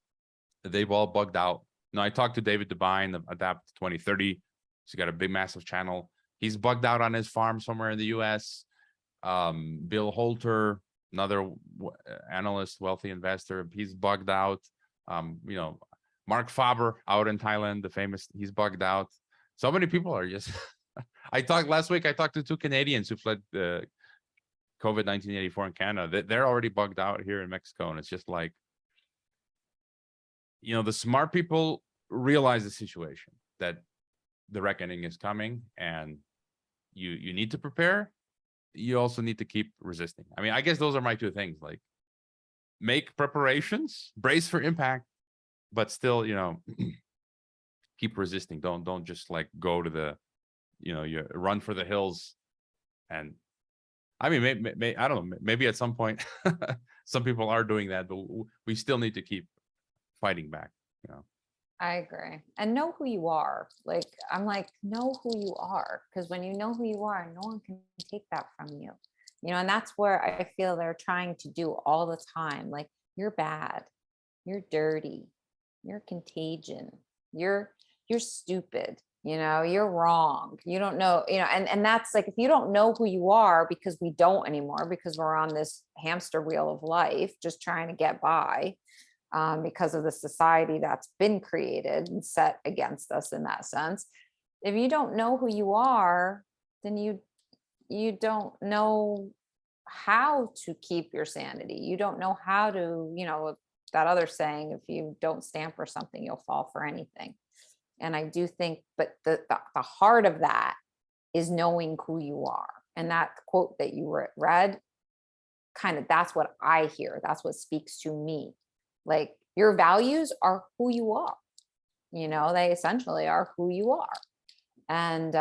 they've all bugged out. I talked to David Devine of Adapt 2030. He's got a big, massive channel. He's bugged out on his farm somewhere in the US. Bill Holter, another analyst, wealthy investor, he's bugged out. Mark Faber out in Thailand, the famous, he's bugged out. So many people are just last week I talked to 2 Canadians who fled the COVID 1984 in Canada. They're already bugged out here in Mexico. And it's just like, the smart people realize the situation, that the reckoning is coming, and you need to prepare. You also need to keep resisting. I mean, I guess those are my 2 things, like make preparations, brace for impact, but still, keep resisting. Don't just like go to the, you run for the hills. And I mean, I don't know, maybe at some point, some people are doing that, but we still need to keep fighting back. I agree. And know who you are. Like, I'm like, know who you are. Because when you know who you are, no one can take that from you. And that's where I feel they're trying to do all the time. Like, you're bad. You're dirty. You're contagion. You're stupid. You're wrong. You don't know, and that's like, if you don't know who you are, because we don't anymore, because we're on this hamster wheel of life, just trying to get by. Because of the society that's been created and set against us in that sense. If you don't know who you are, then you don't know how to keep your sanity. You don't know how to, that other saying, if you don't stand for something, you'll fall for anything. And I do think, but the heart of that is knowing who you are. And that quote that you read, kind of, that's what I hear. That's what speaks to me. Like, your values are who you are. They essentially are who you are. And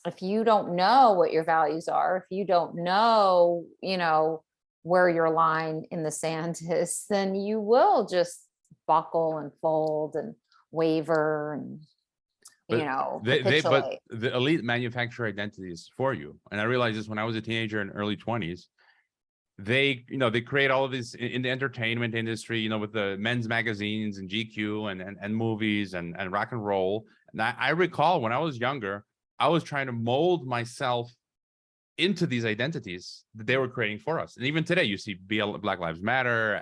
if you don't know what your values are, if you don't know, where your line in the sand is, then you will just buckle and fold and waver and, but the elite manufacture identities for you. And I realized this when I was a teenager in early 20s. They create all of these in the entertainment industry, with the men's magazines and GQ and movies and rock and roll. And I recall when I was younger, I was trying to mold myself into these identities that they were creating for us. And even today, you see Black Lives Matter,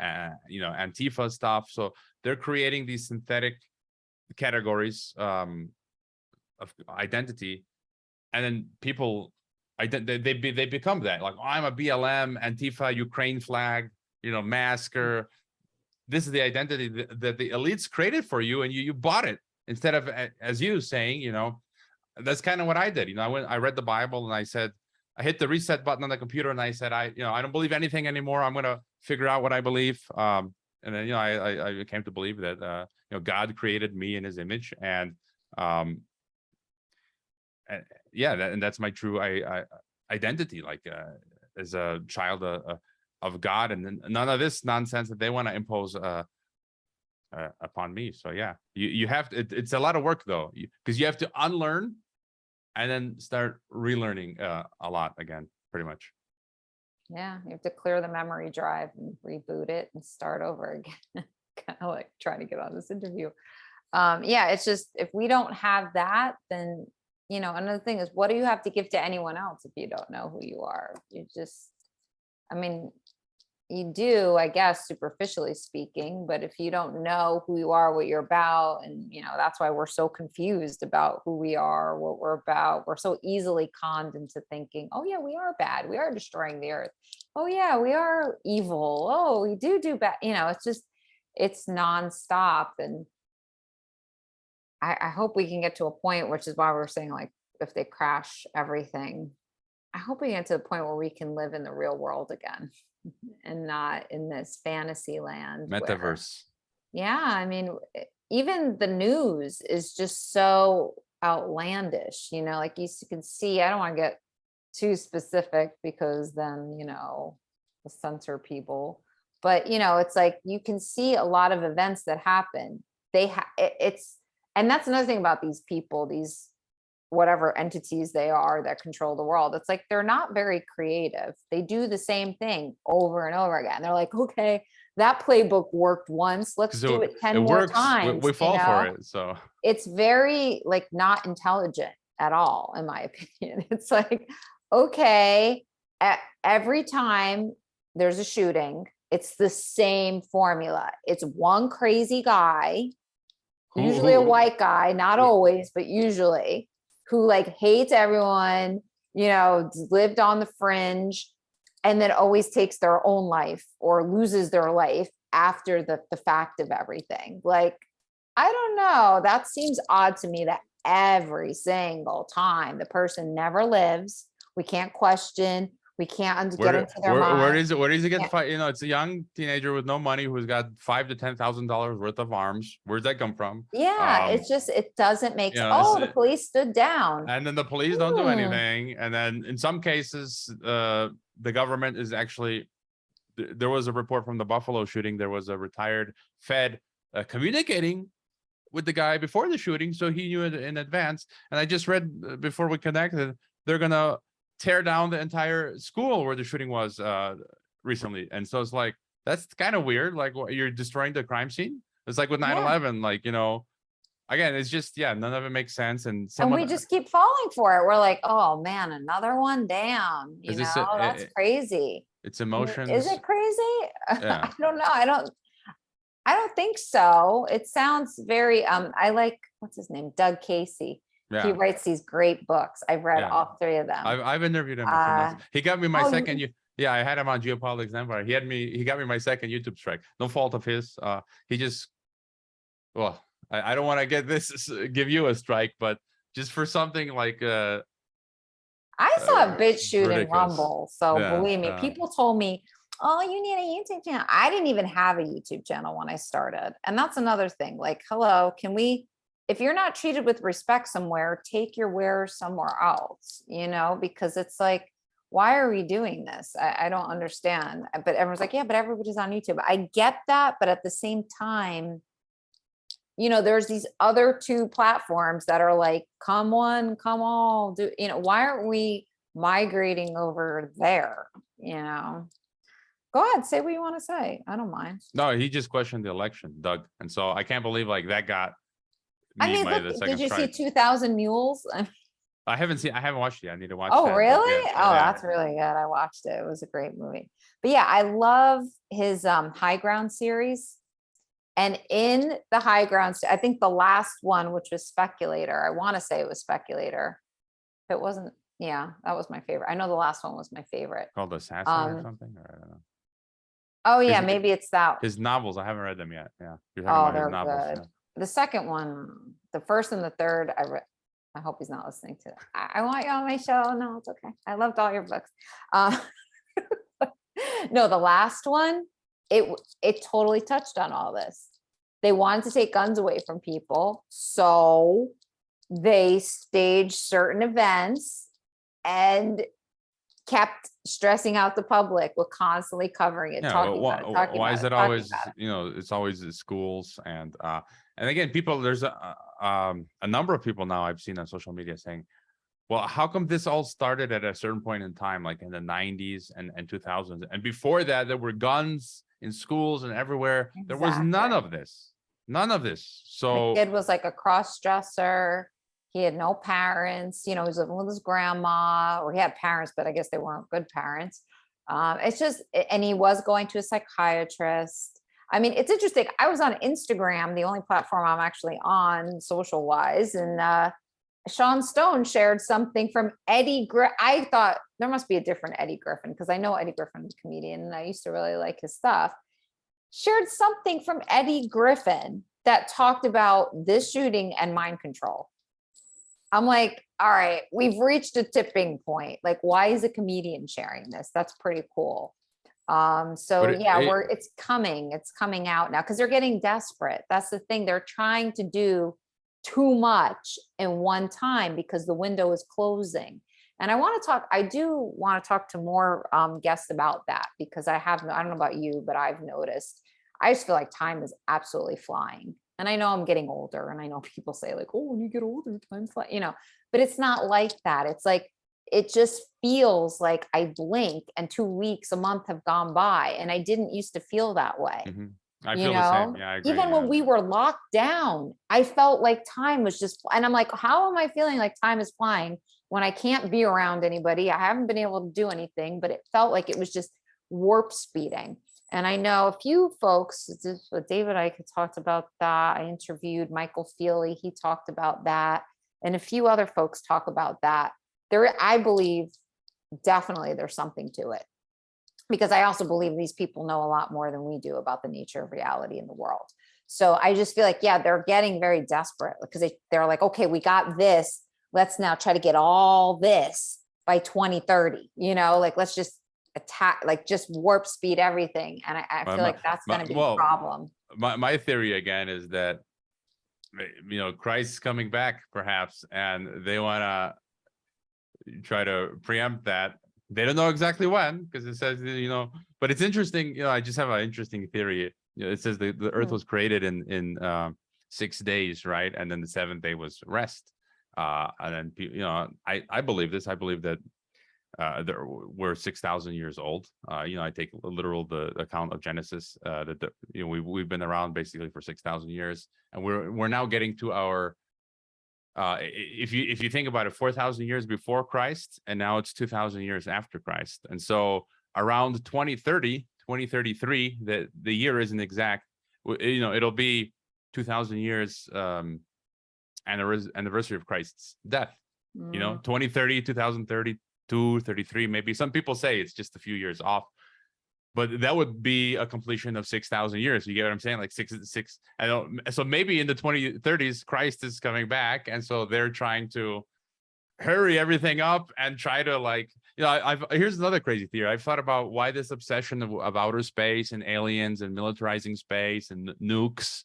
Antifa stuff. So they're creating these synthetic categories of identity, and then people. They become that, like, oh, I'm a BLM, Antifa, Ukraine flag, masker. This is the identity that the elites created for you, and you bought it instead of, as you saying, that's kind of what I did. I read the Bible and I said, I hit the reset button on the computer and I said, I don't believe anything anymore. I'm gonna figure out what I believe. And then I came to believe that God created me in His image, and and that's my true identity, like as a child of God, and none of this nonsense that they want to impose upon me. So yeah, you have to, it's a lot of work though, because you have to unlearn and then start relearning a lot again, pretty much. Yeah, you have to clear the memory drive and reboot it and start over again. Kind of like trying to get on this interview. Yeah, it's just, if we don't have that, then, another thing is, what do you have to give to anyone else if you don't know who you are? You just, I mean, you do, I guess, superficially speaking, but if you don't know who you are, what you're about, and, that's why we're so confused about who we are, what we're about. We're so easily conned into thinking, oh yeah, we are bad. We are destroying the earth. Oh yeah, we are evil. Oh, we do bad. It's just, it's nonstop. And I hope we can get to a point, which is why we're saying, like, if they crash everything. I hope we get to the point where we can live in the real world again and not in this fantasy land. Metaverse. Yeah, I mean, even the news is just so outlandish, like you can see, I don't want to get too specific because then, we'll censor people. But, it's like you can see a lot of events that happen. And that's another thing about these people, these whatever entities they are that control the world. It's like they're not very creative. They do the same thing over and over again. They're like, okay, that playbook worked once. Let's do it 10 more works. times. We fall for it. So it's very like not intelligent at all, in my opinion. It's like, okay, every time there's a shooting, it's the same formula. It's one crazy guy, usually a white guy, not always, but usually, who like hates everyone, lived on the fringe, and then always takes their own life or loses their life after the fact of everything. Like, I don't know. That seems odd to me that every single time the person never lives. We can't question. We can't get into their mind. Where does it get fight? It's a young teenager with no money who's got $5,000 to $10,000 worth of arms. Where's that come from? Yeah, it's just, it doesn't make sense. Oh, the police stood down. And then the police don't do anything. And then in some cases, the government is actually, there was a report from the Buffalo shooting. There was a retired Fed communicating with the guy before the shooting, so he knew it in advance. And I just read before we connected, they're gonna tear down the entire school where the shooting was recently. And so it's like, that's kind of weird. Like, you're destroying the crime scene. It's like with 9/11, like, again, it's just, none of it makes sense. And we just keep falling for it. We're like, oh man, another one down. That's crazy. It's emotions. Is it crazy? Yeah. I don't know. I don't think so. It sounds very, I like, what's his name? Doug Casey. Yeah. He writes these great books. I've read all three of them. I've interviewed him. He got me my second. Yeah, I had him on Geopolitics Empire. He got me my second YouTube strike. No fault of his. He just, well, I don't want to give you a strike, but just for something like I saw a bitch shoot in Rumble. So believe me, people told me, oh, you need a YouTube channel. I didn't even have a YouTube channel when I started. And that's another thing. Like, hello, if you're not treated with respect somewhere, take your wares somewhere else, because it's like, why are we doing this? I don't understand. But everyone's like, yeah, but everybody's on YouTube. I get that. But at the same time, there's these other two platforms that are like, come on, come all, why aren't we migrating over there? Go ahead, say what you want to say. I don't mind. No, he just questioned the election, Doug. And so I can't believe like that got did you see 2,000 Mules? I haven't watched it. I need to watch that. Really? That's really good. I watched it. It was a great movie. But yeah, I love his High Ground series. And in the High Ground, I think the last one, which was Speculator, I want to say it was Speculator. If it wasn't, that was my favorite. I know the last one was my favorite. Called Assassin or something? Or I don't know. Oh yeah, maybe it's that. His novels, I haven't read them yet. Yeah. You're talking about his novels. Good. Yeah. The second one, the first and the third, I hope he's not listening to that. I want you on my show. No, it's okay. I loved all your books. No, the last one, it totally touched on all this. They wanted to take guns away from people, so they staged certain events and kept stressing out the public with constantly covering it, talking about it. Why is it always, it's always the schools and again, people, there's a number of people now I've seen on social media saying, well, how come this all started at a certain point in time, like in the 90s and 2000s? And before that, there were guns in schools and everywhere. Exactly. There was none of this. So the kid was like a cross-dresser. He had no parents, he was living with his grandma, or he had parents, but I guess they weren't good parents. It's just, and he was going to a psychiatrist. I mean, it's interesting. I was on Instagram, the only platform I'm actually on social wise. And Sean Stone shared something from Eddie Griffin. I thought there must be a different Eddie Griffin, because I know Eddie Griffin is a comedian and I used to really like his stuff. Shared something from Eddie Griffin that talked about this shooting and mind control. I'm like, all right, we've reached a tipping point. Like, why is a comedian sharing this? That's pretty cool. So But yeah, it's coming out now because they're getting desperate. That's the thing. They're trying to do too much in one time because the window is closing. And I do want to talk to more guests about that because I don't know about you, but I've noticed, I just feel like time is absolutely flying. And I know I'm getting older and I know people say like, oh, when you get older, time's flying, but it's not like that. It's like, it just feels like I blink and 2 weeks, a month have gone by. And I didn't used to feel that way. I feel the same. Yeah, I agree. Even when we were locked down, I felt like time was just, and I'm like, how am I feeling like time is flying when I can't be around anybody? I haven't been able to do anything, but it felt like it was just warp speeding. And I know a few folks, David Icke talked about that. I interviewed Michael Feely. He talked about that. And a few other folks talk about that. I believe definitely there's something to it. Because I also believe these people know a lot more than we do about the nature of reality in the world. So I just feel like, yeah, they're getting very desperate because they're like, okay, we got this. Let's now try to get all this by 2030, like let's just attack, like just warp speed everything. And I feel like that's going to be a problem. My theory again is that, Christ's coming back perhaps, and they want to try to preempt that. They don't know exactly when, because it says, but it's interesting. I just have an interesting theory. It says the earth was created in 6 days, right? And then the seventh day was rest. And then, I believe this. I believe that we're 6,000 years old. I take literal the account of Genesis, that we've been around basically for 6,000 years, and we're now getting to our, if you think about it, 4,000 years before Christ, and now it's 2,000 years after Christ. And so around 2033, the year isn't exact, it'll be 2,000 years anniversary of Christ's death. 2030, 2032, 33, maybe. Some people say it's just a few years off, but that would be a completion of 6,000 years. You get what I'm saying? Like six. So maybe in the 2030s, Christ is coming back, and so they're trying to hurry everything up and try to here's another crazy theory. I've thought about why this obsession of outer space and aliens and militarizing space and nukes.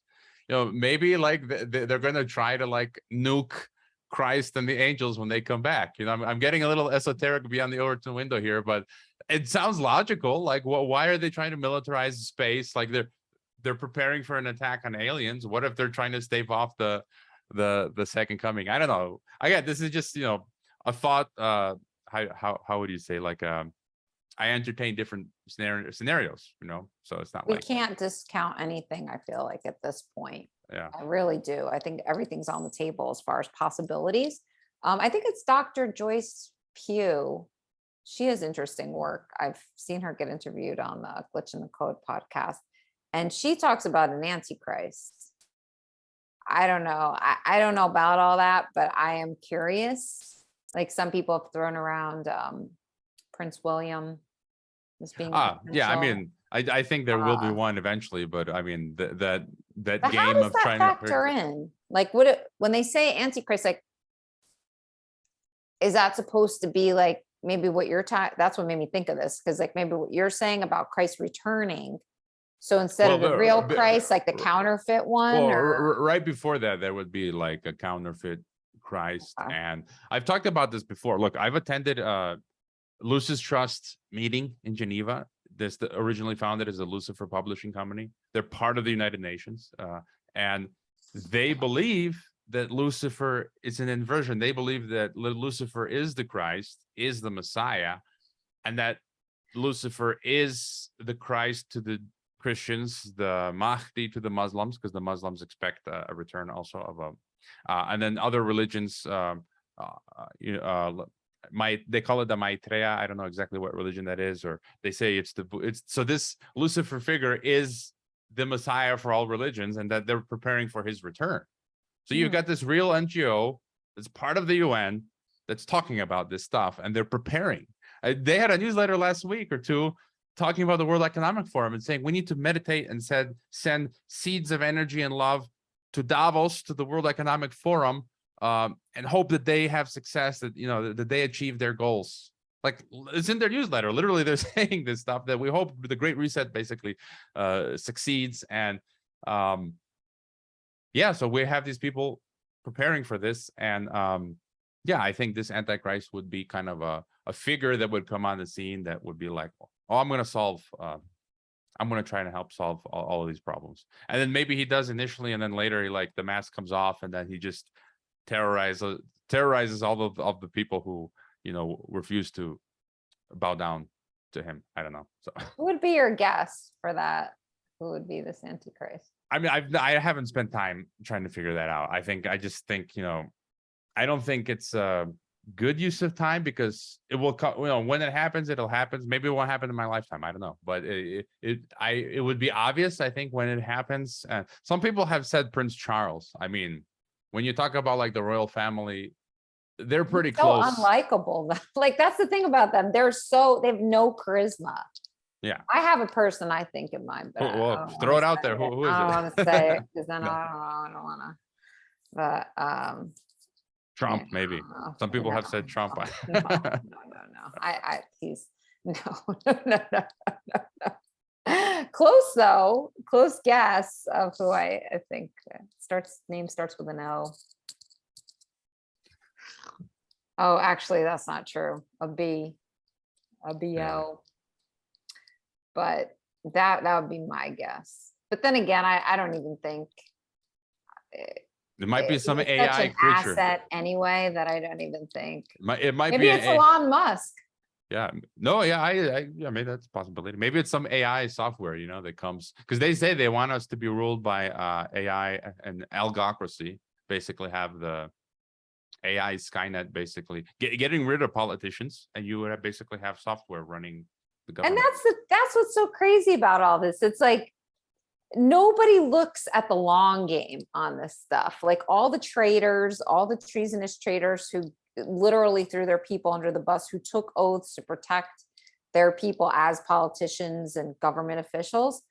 Maybe they're going to try to nuke Christ and the angels when they come back. I'm getting a little esoteric beyond the Overton window here, but it sounds logical. Why are they trying to militarize space? They're preparing for an attack on aliens. What if they're trying to stave off the second coming? I don't know. Again, this is just a thought. How would you say? I entertain different scenarios. So it's not we can't discount anything. I feel like at this point. Yeah, I really do. I think everything's on the table as far as possibilities. I think it's Dr. Joyce Pugh. She has interesting work. I've seen her get interviewed on the Glitch in the Code podcast, and she talks about an antichrist. I don't know. I don't know about all that, but I am curious. Like some people have thrown around Prince William as being. Yeah. I mean, I think there will be one eventually, but I mean that game how does of that trying factor in? Like, when they say antichrist, is that supposed to be maybe what you're talking? That's what made me think of this, because maybe what you're saying about Christ returning. So instead of the real Christ, the counterfeit one. Right before that, there would be a counterfeit Christ, and I've talked about this before. Look, I've attended Lucis Trust meeting in Geneva. This originally founded as a Lucifer publishing company. They're part of the United Nations, and they believe that Lucifer is an inversion. They believe that Lucifer is the Christ, is the Messiah, and that Lucifer is the Christ to the Christians, the Mahdi to the Muslims, because the Muslims expect a return also of and then other religions. They call it the Maitreya. I don't know exactly what religion that is, or they say it's so this Lucifer figure is the Messiah for all religions, and that they're preparing for his return. So you've got this real NGO that's part of the UN that's talking about this stuff, and they're preparing. They had a newsletter last week or two talking about the World Economic Forum and saying we need to meditate and send seeds of energy and love to Davos, to the World Economic Forum, and hope that they have success, that, you know, that they achieve their goals. Like, it's in their newsletter. Literally, they're saying this stuff, that we hope the Great Reset basically succeeds. And yeah, so we have these people preparing for this. And yeah, I think this Antichrist would be kind of a figure that would come on the scene that would be like, oh, I'm going to try to help solve all of these problems. And then maybe he does initially, and then later, like, the mask comes off, and then he just terrorizes all of the people who, you know, refuse to bow down to him. I don't know. So Who would be your guess for that? Who would be this Antichrist? I mean, I haven't spent time trying to figure that out. I just think, you know, I don't think it's a good use of time, because it will come, you know, when it happens, it'll happen. Maybe it won't happen in my lifetime. I don't know, but it would be obvious, I think, when it happens. Some people have said Prince Charles. I mean, when you talk about like the royal family, they're pretty So close. unlikable. Like, that's the thing about them. They have no charisma. Yeah. I have a person I think in mind, but Well, I don't throw it wanna out say there. Who is I don't it? want to say it because then No. I don't want to. But Trump, yeah, maybe. no, Some people no, have said Trump. no, no, no. He's no, no. Close though. Close guess of who I think name starts with an O. Oh, actually, that's not true. A B. A BO. Yeah. But that would be my guess. But then again, I don't even think It might be some he's such AI an creature. asset anyway that I don't even think. It might Maybe be it's Elon Musk. Yeah. No, yeah, yeah, maybe that's a possibility. Maybe it's some AI software, you know, that comes, because they say they want us to be ruled by AI and algocracy, basically have the AI Skynet, basically getting rid of politicians, and you would basically have software running the And government. that's what's so crazy about all this. It's like nobody looks at the long game on this stuff. Like all the traitors, all the treasonous traitors who literally threw their people under the bus, who took oaths to protect their people as politicians and government officials.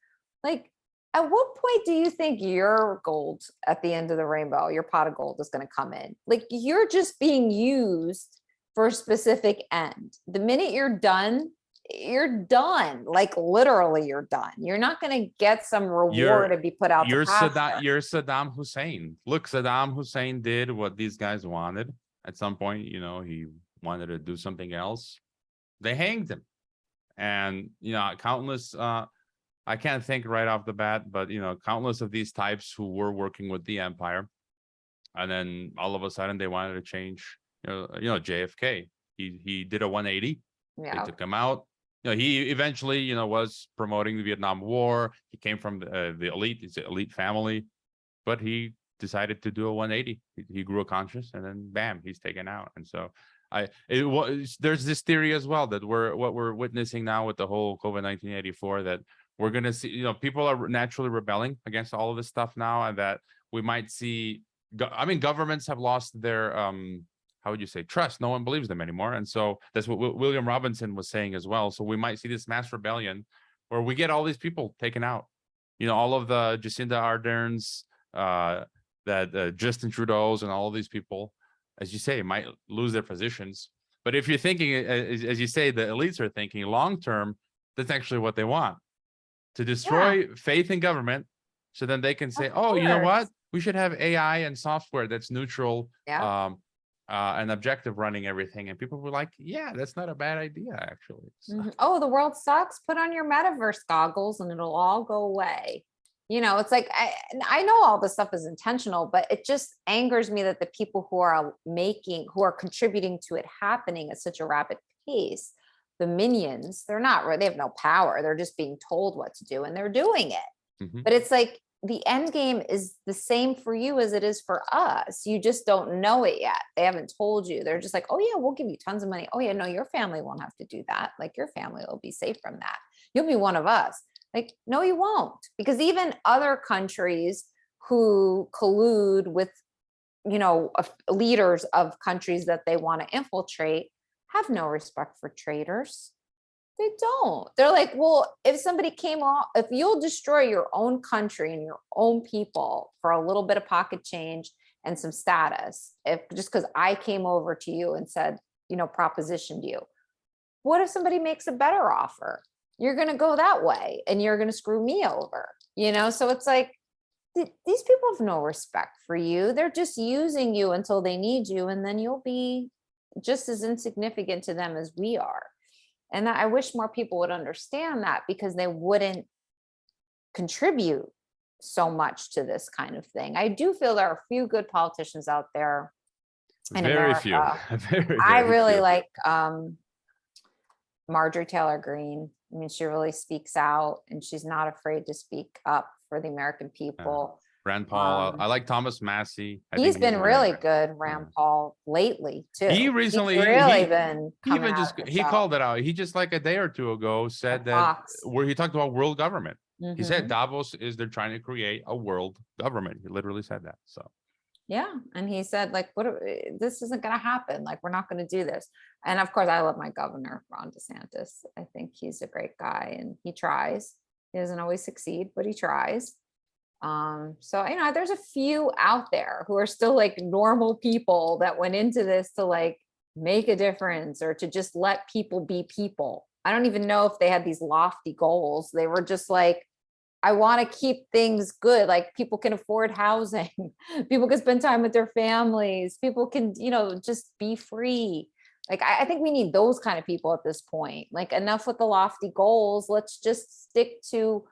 Like, at what point do you think your gold at the end of the rainbow, your pot of gold, is going to come in? Like, you're just being used for a specific end. The minute you're done, like literally you're done. You're not going to get some reward to be put out to pasture. You're Saddam Hussein. Look, Saddam Hussein did what these guys wanted. At some point, you know, he wanted to do something else. They hanged him. And, you know, countless, I can't think right off the bat, but, you know, countless of these types who were working with the empire. And then all of a sudden they wanted to change, you know, JFK. He did a 180. Yeah. They took him out. You know, he eventually, you know, was promoting the Vietnam War. He came from the elite. It's an elite family, but he decided to do a 180. He grew a conscience, and then bam, he's taken out. And so there's this theory as well that what we're witnessing now with the whole COVID-19 84, that we're going to see, you know, people are naturally rebelling against all of this stuff now, and that we might see, I mean, governments have lost their, how would you say, trust. No one believes them anymore. And so that's what William Robinson was saying as well. So we might see this mass rebellion where we get all these people taken out. You know, all of the Jacinda Ardern's, that Justin Trudeau's, and all of these people, as you say, might lose their positions. But if you're thinking, as you say, the elites are thinking long term, that's actually what they want, to destroy faith in government, so then they can say, oh, you know what? We should have AI and software that's neutral, and objective running everything. And people were like, yeah, that's not a bad idea, actually. So. Oh, the world sucks. Put on your metaverse goggles and it'll all go away. You know, it's like, I know all this stuff is intentional, but it just angers me that the people who are contributing to it happening at such a rapid pace, the minions, they have no power. They're just being told what to do and they're doing it. Mm-hmm. But it's like, the end game is the same for you as it is for us. You just don't know it yet. They haven't told you. They're just like, oh yeah, we'll give you tons of money. Oh yeah, no, your family won't have to do that. Like, your family will be safe from that. You'll be one of us. Like, no, you won't. Because even other countries who collude with, you know, leaders of countries that they want to infiltrate have no respect for traitors. They don't. They're like, well, if somebody came off, if you'll destroy your own country and your own people for a little bit of pocket change, and some status, if just because I came over to you and said, propositioned you. What if somebody makes a better offer? You're going to go that way and you're going to screw me over, So it's like, these people have no respect for you. They're just using you until they need you. And then you'll be just as insignificant to them as we are. And I wish more people would understand that, because they wouldn't contribute so much to this kind of thing. I do feel there are a few good politicians out there in Very few. America. Very, I very really few. like Marjorie Taylor Greene. I mean, she really speaks out and she's not afraid to speak up for the American people. Rand Paul. I like Thomas Massey. He's been really good, Rand Paul, lately too. He recently He's really been he coming even out just of he himself. called it out. He just like a day or two ago said that Fox. where he talked about world government. He said Mhm. Davos is they're trying to create a world government. He literally said that. So Yeah, and he said, like, this isn't going to happen. Like, we're not going to do this. And of course, I love my governor, Ron DeSantis. I think he's a great guy, and he tries. He doesn't always succeed, but he tries. So there's a few out there who are still like normal people that went into this to like make a difference or to just let people be people. I don't even know if they had these lofty goals. They were just like, I want to keep things good. Like, people can afford housing, people can spend time with their families, people can, just be free. Like, I think we need those kind of people at this point. Like, enough with the lofty goals. Let's just stick to,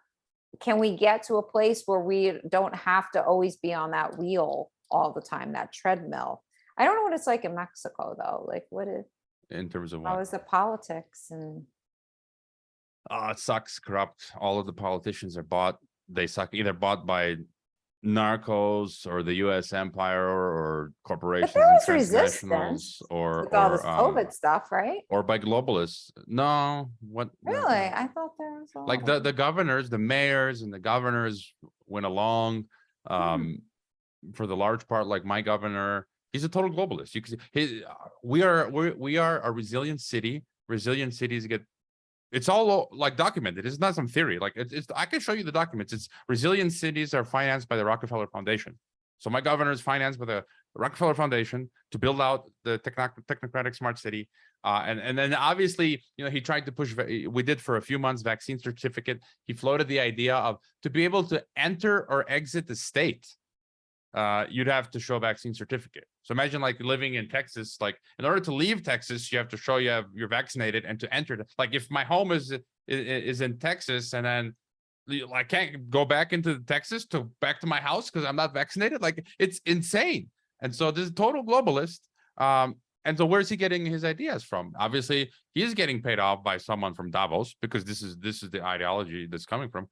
can we get to a place where we don't have to always be on that wheel all the time, that treadmill? I don't know what it's like in Mexico though. Like, in terms of how what? is the politics? And It sucks, corrupt. All of the politicians are bought. They suck, either bought by narcos or the U.S. empire or corporations there and was transnationals resistance or with all this COVID stuff, right? or by globalists. No, what? Really? I thought there was a Like lot of- the governors, the mayors and the governors went along for the large part. Like my governor, he's a total globalist. You can see we are a resilient city. Resilient cities get, it's all like documented. It's not some theory. Like it's I can show you the documents. It's resilient cities are financed by the Rockefeller Foundation. So my governor is financed by the Rockefeller Foundation to build out the technocratic smart city. And then obviously, he tried to push, we did for a few months, vaccine certificate. He floated the idea of, to be able to enter or exit the state, you'd have to show a vaccine certificate. So imagine like living in Texas, like in order to leave Texas, you have to show you're vaccinated, and to enter. Like if my home is in Texas and then I can't go back into Texas back to my house because I'm not vaccinated. Like it's insane. And so this is total globalist. And so where's he getting his ideas from? Obviously, he's getting paid off by someone from Davos, because this is the ideology that's coming from.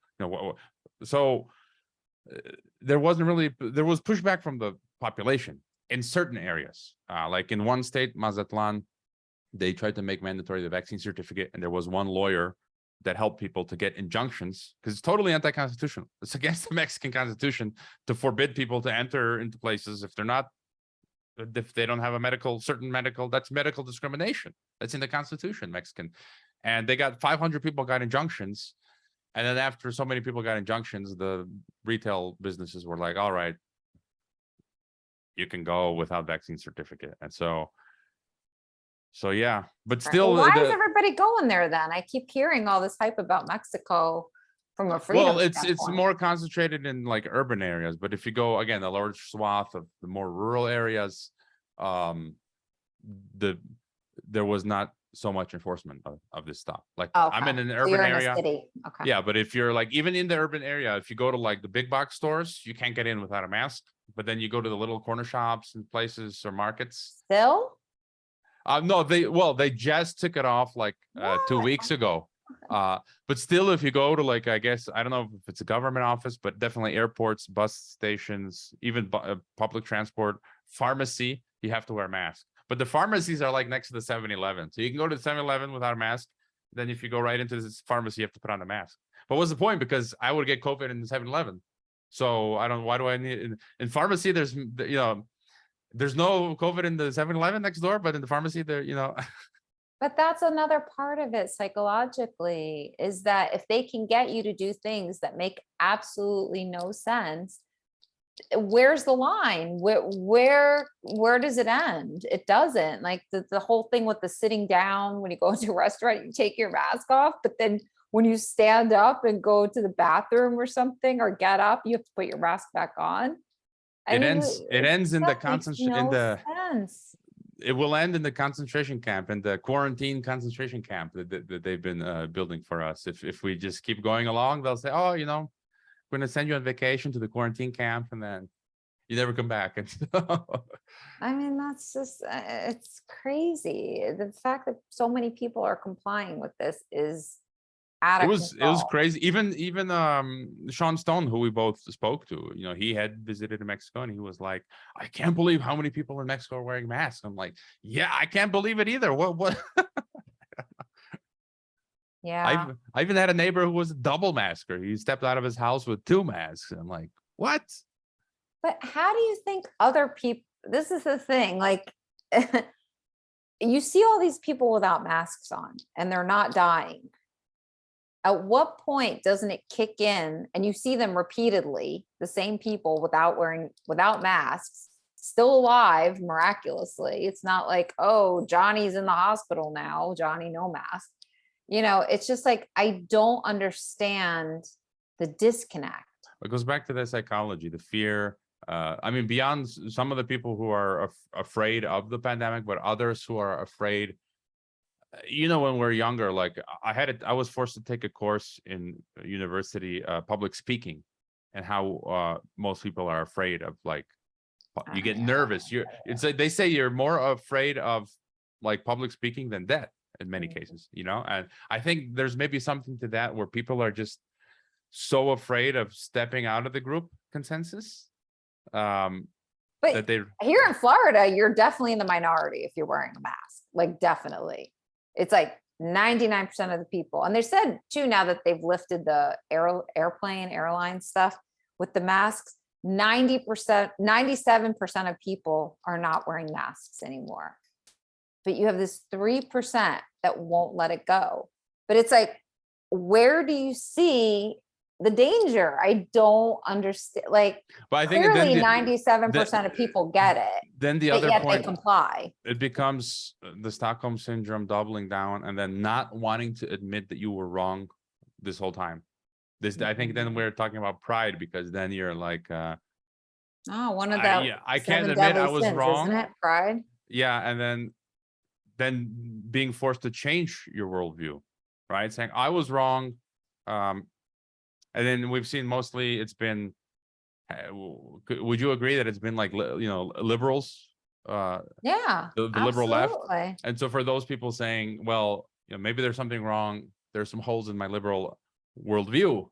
So there was pushback from the population in certain areas. Like in one state, Mazatlan, they tried to make mandatory the vaccine certificate, and there was one lawyer that helped people to get injunctions, because it's totally anti-constitutional. It's against the Mexican Constitution to forbid people to enter into places if they don't have a certain medical, that's medical discrimination. That's in the Constitution, Mexican. And they got 500 people got injunctions. And then after so many people got injunctions, the retail businesses were like, all right, you can go without vaccine certificate. And so yeah, but still, why is everybody going there then? I keep hearing all this hype about Mexico from a freedom well, it's standpoint. more concentrated in like urban areas. But if you go again, a large swath of the more rural areas, there was not so much enforcement of this stuff. Like I'm in an urban area. City. Okay. Yeah, but if you're like even in the urban area, if you go to like the big box stores, you can't get in without a mask. But then you go to the little corner shops and places or markets. Still? No, they just took it off like 2 weeks ago. But still, if you go to like, I guess, I don't know if it's a government office, but definitely airports, bus stations, even public transport, pharmacy, you have to wear a mask. But the pharmacies are like next to the 7-Eleven. So you can go to the 7-Eleven without a mask. Then if you go right into this pharmacy, you have to put on a mask. But what's the point? Because I would get COVID in the 7-Eleven. So why do I need, in pharmacy, there's no COVID in the 7-Eleven next door, but in the pharmacy there, But that's another part of it psychologically, is that if they can get you to do things that make absolutely no sense, where's the line? Where does it end? It doesn't. Like the whole thing with the sitting down when you go into a restaurant, you take your mask off, but then when you stand up and go to the bathroom or something or get up, you have to put your mask back on. It ends in the concentration in the sense. it will end in the concentration camp and the quarantine concentration camp that they've been building for us. If we just keep going along, they'll say, oh, we're going to send you on vacation to the quarantine camp, and then you never come back. And I mean, that's just, it's crazy. The fact that so many people are complying with this is out of it was control. crazy. Even Sean Stone, who we both spoke to, he had visited Mexico, and he was like, I can't believe how many people in Mexico are wearing masks. I'm like, yeah, I can't believe it either. What? Yeah. I even had a neighbor who was a double masker. He stepped out of his house with 2 masks. I'm like, what? But how do you think other people, this is the thing, like you see all these people without masks on and they're not dying. At what point doesn't it kick in and you see them repeatedly, the same people without masks, still alive miraculously? It's not like, oh, Johnny's in the hospital now, Johnny no mask. It's just like, I don't understand the disconnect. It goes back to the psychology, the fear. I mean, beyond some of the people who are afraid of the pandemic, but others who are afraid. When we're younger, like I was forced to take a course in university, public speaking, and how most people are afraid of, like, you get nervous. It's like they say you're more afraid of like public speaking than death in many cases, and I think there's maybe something to that, where people are just so afraid of stepping out of the group consensus. But that they here in Florida, you're definitely in the minority if you're wearing a mask. Like, definitely. It's like 99% of the people. And they said too, now that they've lifted the airline stuff with the masks, 90%, 97% of people are not wearing masks anymore. But you have this 3% that won't let it go. But it's like, where do you see the danger? I don't understand. Like, but I think clearly 97% of people get it. Then the but other yet point, they comply. it becomes the Stockholm syndrome doubling down, and then not wanting to admit that you were wrong this whole time. I think then we're talking about pride, because then you're like, one of the I can't admit I was wrong. Isn't it pride? Yeah, and then being forced to change your worldview, right? Saying I was wrong, and then we've seen mostly it's been. Would you agree that it's been like liberals? Yeah, the liberal left, absolutely. and so for those people saying, well, maybe there's something wrong. There's some holes in my liberal worldview.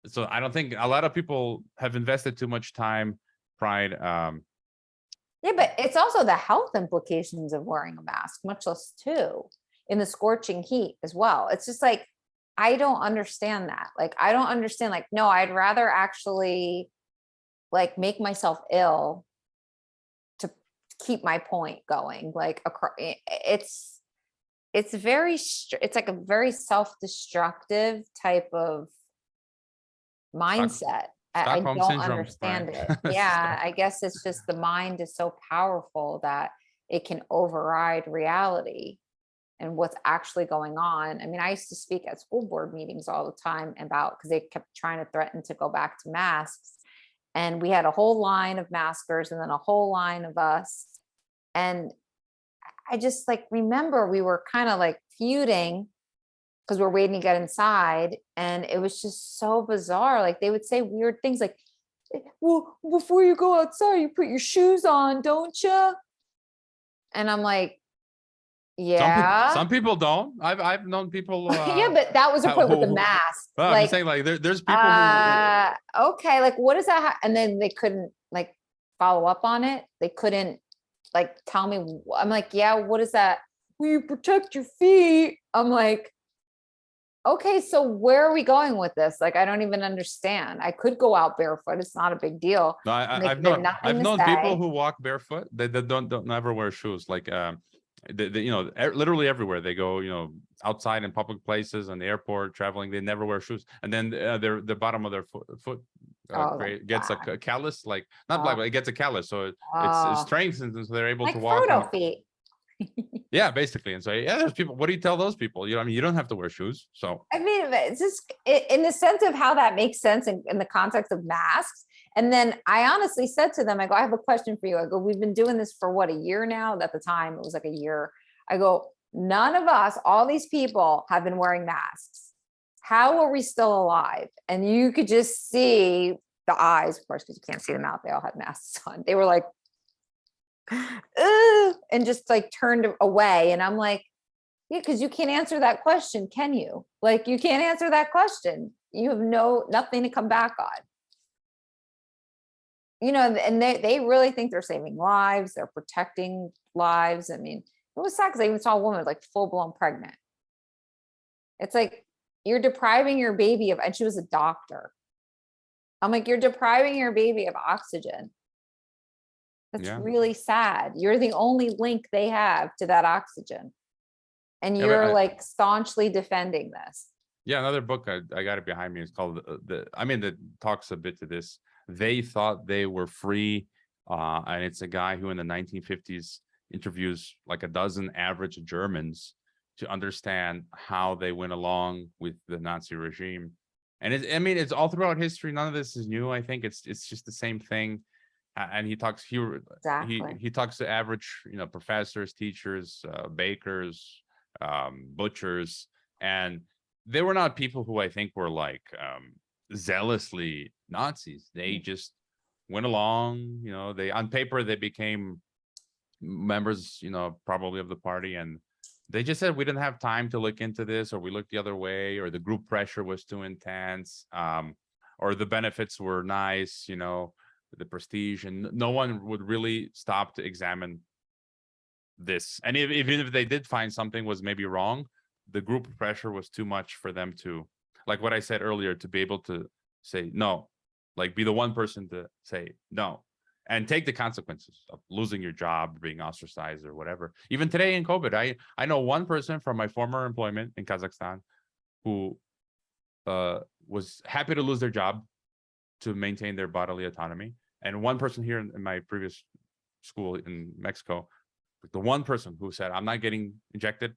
So I don't think a lot of people have invested too much time, pride. Yeah, but it's also the health implications of wearing a mask, much less too, in the scorching heat as well. It's just like, I don't understand that. Like, I don't understand, like, no, I'd rather actually like make myself ill to keep my point going. Like, it's like a very self-destructive type of mindset. I don't understand it. Yeah, I guess it's just the mind is so powerful that it can override reality and what's actually going on. I mean, I used to speak at school board meetings all the time because they kept trying to threaten to go back to masks. And we had a whole line of maskers and then a whole line of us. And I just like remember we were kind of like feuding because we're waiting to get inside. And it was just so bizarre. Like, they would say weird things like, well, before you go outside, you put your shoes on, don't you? And I'm like, yeah. Some people don't. I've known people. Yeah, but that was the point with the mask. Well, like, I'm saying, like, there's people who. Okay, like, what does that? And then they couldn't like follow up on it. They couldn't like tell me. I'm like, yeah, what is that? Will you protect your feet? I'm like, okay, so where are we going with this? Like, I don't even understand. I could go out barefoot. It's not a big deal. No, I've known people who walk barefoot. They don't never wear shoes. Like, literally everywhere they go, outside in public places, on the airport, traveling, they never wear shoes. And then the bottom of their foot gets a callus, like not black, but it gets a callus, so it strengthens, and so they're able like to walk. Frodo feet. Yeah, basically. And so yeah, there's people. What do you tell those people? You know, I mean, you don't have to wear shoes. So I mean, it's just in the sense of how that makes sense in the context of masks. And then I honestly said to them, I go, I have a question for you. I go, we've been doing this for what, a year now? At the time, it was like a year. I go, none of us, all these people have been wearing masks. How are we still alive? And you could just see the eyes, of course, because you can't see them out. They all had masks on. They were like, ugh, and just like turned away. And I'm like, yeah, because you can't answer that question, can you? Like, you can't answer that question. You have nothing to come back on. You know, and they really think they're saving lives, they're protecting lives. I mean, it was sad because I even saw a woman like full-blown pregnant. It's like, you're depriving your baby of, and she was a doctor. I'm like, you're depriving your baby of oxygen. That's really sad. You're the only link they have to that oxygen. And you're like staunchly defending this. Yeah, another book I got it behind me is called that talks a bit to this. They thought they were free, and it's a guy who in the 1950s interviews like a dozen average Germans to understand how they went along with the Nazi regime. And it's all throughout history. None of this is new. I think it's just the same thing. And he talks he talks to average, professors, teachers, bakers, butchers, and they were not people who I think were like zealously Nazis. They just went along, they on paper they became members, probably of the party, and they just said we didn't have time to look into this, or we looked the other way, or the group pressure was too intense, or the benefits were nice, the prestige, and no one would really stop to examine this. And even if they did find something was maybe wrong, the group pressure was too much for them to, like what I said earlier, to be able to say no, like be the one person to say no and take the consequences of losing your job, being ostracized or whatever. Even today in COVID, I know one person from my former employment in Kazakhstan who was happy to lose their job to maintain their bodily autonomy. And one person here in my previous school in Mexico, the one person who said, I'm not getting injected,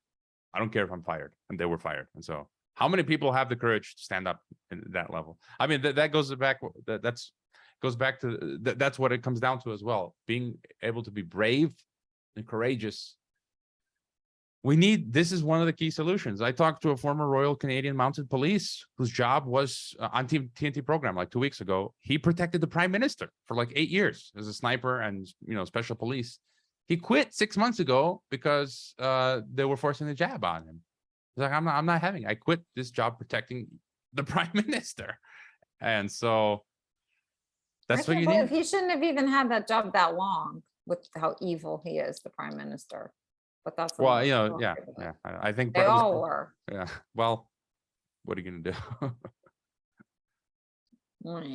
I don't care if I'm fired, and they were fired. And so how many people have the courage to stand up in that level? I mean, that goes back, that's what it comes down to as well. Being able to be brave and courageous. This is one of the key solutions. I talked to a former Royal Canadian Mounted Police whose job was on TNT program like 2 weeks ago. He protected the prime minister for like 8 years as a sniper and, special police. He quit 6 months ago because they were forcing the jab on him. He's like, I'm not having it. I quit this job protecting the prime minister. And so that's what you need. He shouldn't have even had that job that long with how evil he is, the prime minister. But that's I think they all were. Yeah. Well, what are you gonna do?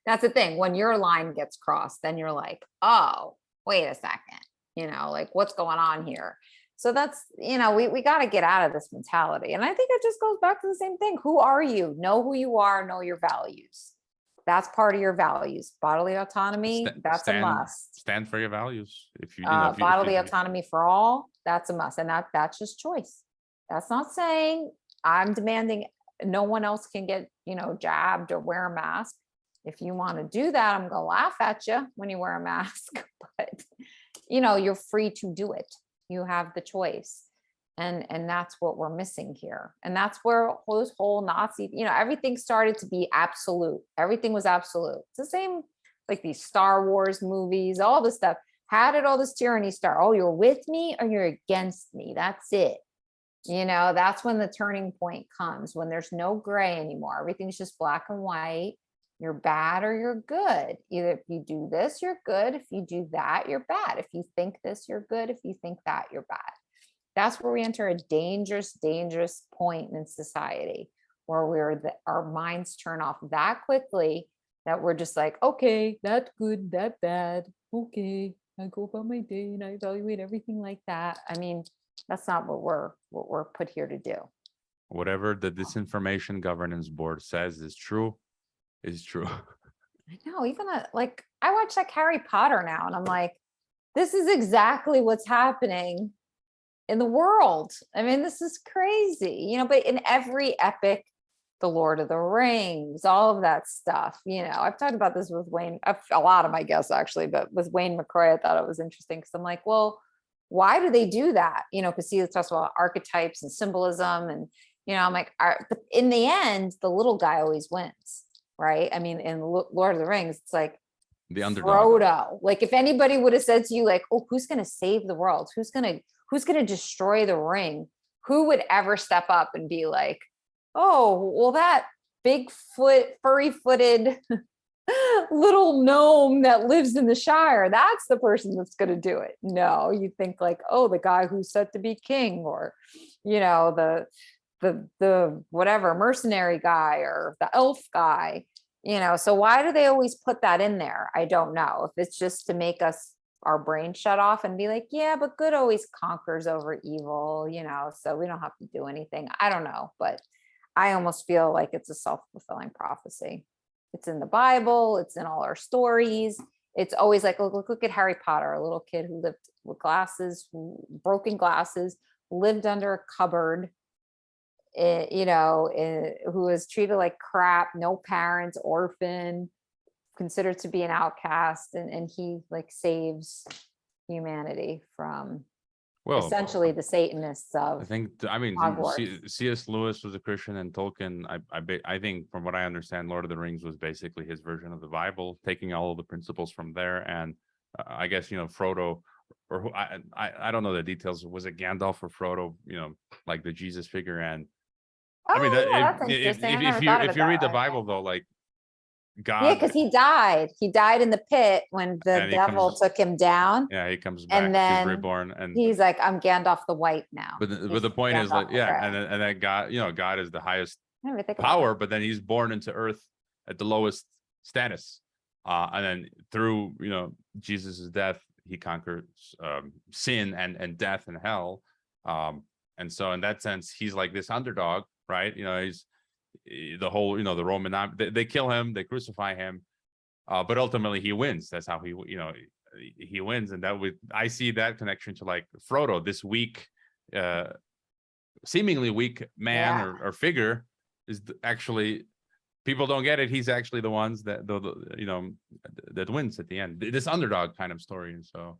That's the thing. When your line gets crossed, then you're like, oh, wait a second, like what's going on here? So that's, we got to get out of this mentality. And I think it just goes back to the same thing. Who are you? Know who you are, know your values. That's part of your values. Bodily autonomy, that's a must. Stand for your values. If you bodily autonomy for all, that's a must. And that's just choice. That's not saying I'm demanding no one else can get, jabbed or wear a mask. If you want to do that, I'm going to laugh at you when you wear a mask, but you're free to do it. You have the choice. And that's what we're missing here. And that's where those whole Nazi, everything started to be absolute. Everything was absolute. It's the same, like these Star Wars movies, all this stuff. How did all this tyranny start? Oh, you're with me or you're against me. That's it. That's when the turning point comes, when there's no gray anymore. Everything's just black and white. You're bad or you're good. Either if you do this, you're good. If you do that, you're bad. If you think this, you're good. If you think that, you're bad. That's where we enter a dangerous, dangerous point in society where our minds turn off that quickly that we're just like, okay, that's good, that bad. Okay, I go about my day and I evaluate everything like that. I mean, that's not what we're put here to do. Whatever the Disinformation Governance Board says is true. I know, even like I watch like Harry Potter now and I'm like, this is exactly what's happening in the world. I mean, this is crazy, but in every epic, the Lord of the Rings, all of that stuff, I've talked about this with Wayne, a lot of my guests actually, but with Wayne McCroy, I thought it was interesting because I'm like, well, why do they do that? Because he talks about archetypes and symbolism, and I'm like, but in the end, the little guy always wins, right? I mean, in Lord of the Rings, it's like The underdog. Frodo. Like if anybody would have said to you, like, oh, who's going to save the world? Who's going to destroy the ring? Who would ever step up and be like, oh, well, that Bigfoot, furry-footed little gnome that lives in the Shire, that's the person that's going to do it. No, you think like, oh, the guy who's set to be king, or the whatever mercenary guy or the elf guy. So why do they always put that in there? I don't know. If it's just to make us our brain shut off and be like, yeah, but good always conquers over evil, so we don't have to do anything. I don't know, but I almost feel like it's a self-fulfilling prophecy. It's in the Bible, it's in all our stories. It's always like, look at Harry Potter, a little kid who lived with glasses, broken glasses, lived under a cupboard, who was treated like crap, no parents, orphan, considered to be an outcast, and he like saves humanity from essentially the Satanists of Hogwarts. C.S. Lewis was a Christian, and Tolkien, I think from what I understand, Lord of the Rings was basically his version of the Bible, taking all of the principles from there. And I guess, Frodo, or who, I don't know the details. Was it Gandalf or Frodo, like the Jesus figure? And I mean, that's interesting. I never thought of if it you that read the way. Bible, though, like Yeah, God, because he died. He died in the pit when the and he devil comes, took him down. yeah, he comes back, And he's then reborn, and he's like, I'm Gandalf the White now. but the point is, Gandalf like, the yeah, Grey. and then God, God is the highest I never think about power, that. but then he's born into Earth at the lowest status, and then through Jesus's death, he conquers sin and death and hell, and so in that sense, he's like this underdog, right? He's the whole, the Roman army, they kill him, they crucify him, but ultimately he wins. That's how he wins, and I see that connection to like Frodo, this weak, seemingly weak man Yeah. or figure, is actually, people don't get it. He's actually the ones that that wins at the end. This underdog kind of story, and so.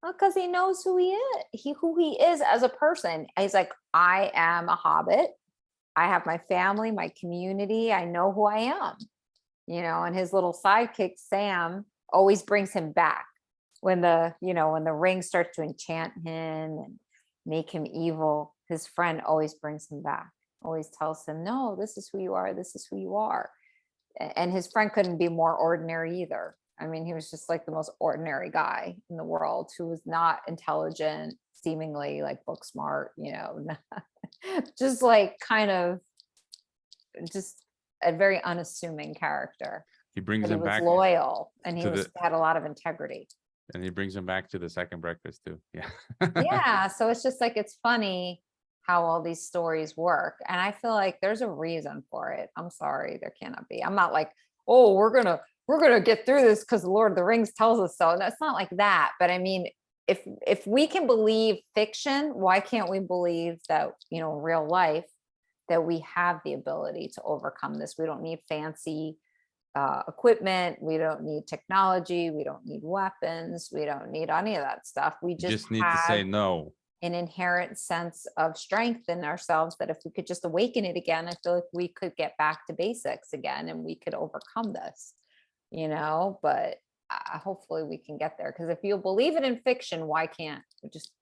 Well, because he knows who he is, who he is as a person. He's like, I am a hobbit. I have my family, my community. I know who I am. And his little sidekick, Sam, always brings him back when when the ring starts to enchant him and make him evil. His friend always brings him back, always tells him, no, this is who you are. This is who you are. And his friend couldn't be more ordinary either. I mean, he was just like the most ordinary guy in the world who was not intelligent, seemingly like book smart, just like kind of just a very unassuming character. He brings But he him was back loyal, and he to had a lot of integrity. and he brings him back to the second breakfast too. Yeah. Yeah. So it's just like, it's funny how all these stories work. And I feel like there's a reason for it. I'm sorry, there cannot be. I'm not like, oh, we're gonna get through this because the Lord of the Rings tells us so. And that's not like that. But I mean, if we can believe fiction, why can't we believe that, real life, that we have the ability to overcome this? We don't need fancy equipment. We don't need technology. We don't need weapons. We don't need any of that stuff. We just need to have say no. an inherent sense of strength in ourselves that if we could just awaken it again, I feel like we could get back to basics again and we could overcome this, but hopefully we can get there. Because if you believe it in fiction, why can't we just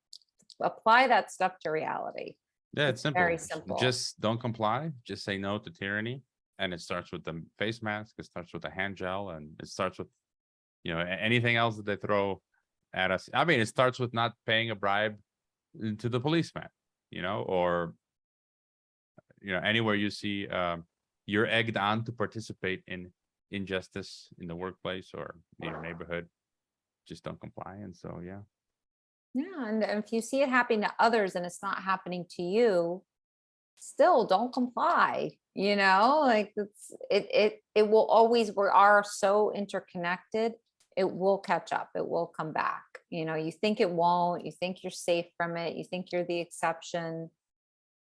apply that stuff to reality? Yeah, it's simple. Very simple. Just don't comply. Just say no to tyranny. And it starts with the face mask. It starts with the hand gel, and it starts with, anything else that they throw at us. I mean, it starts with not paying a bribe to the policeman, or, anywhere you see you're egged on to participate in injustice in the workplace or in your neighborhood, just don't comply. And so, yeah. Yeah. And if you see it happening to others and it's not happening to you, still don't comply, like it will always, we are so interconnected, it will catch up, it will come back. You think it won't, you think you're safe from it, you think you're the exception.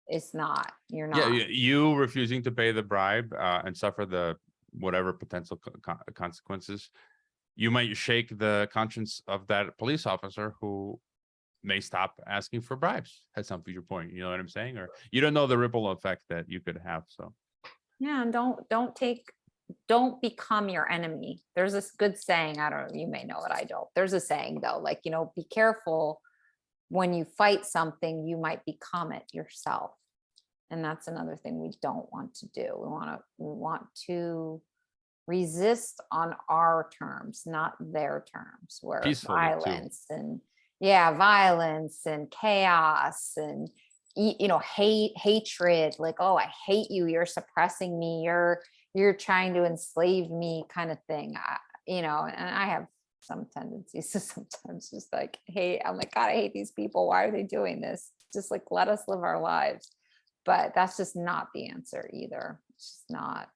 It's not, you're Yeah, not. you refusing to pay the bribe and suffer the whatever potential consequences, you might shake the conscience of that police officer who may stop asking for bribes at some future point. You know what I'm saying? Or you don't know the ripple effect that you could have. So Yeah, and don't become your enemy. There's this good saying, I don't know, you may know it, I don't. There's a saying though, like, be careful when you fight something, you might become it yourself. And that's another thing we don't want to do. We want to resist on our terms, not their terms, where peacefully too. violence and chaos and hatred, like, oh, I hate you, you're suppressing me, you're trying to enslave me, kind of thing. And I have some tendencies to sometimes just like hate. I'm like, God, I hate these people. Why are they doing this? Just like, let us live our lives. But that's just not the answer either. It's just not.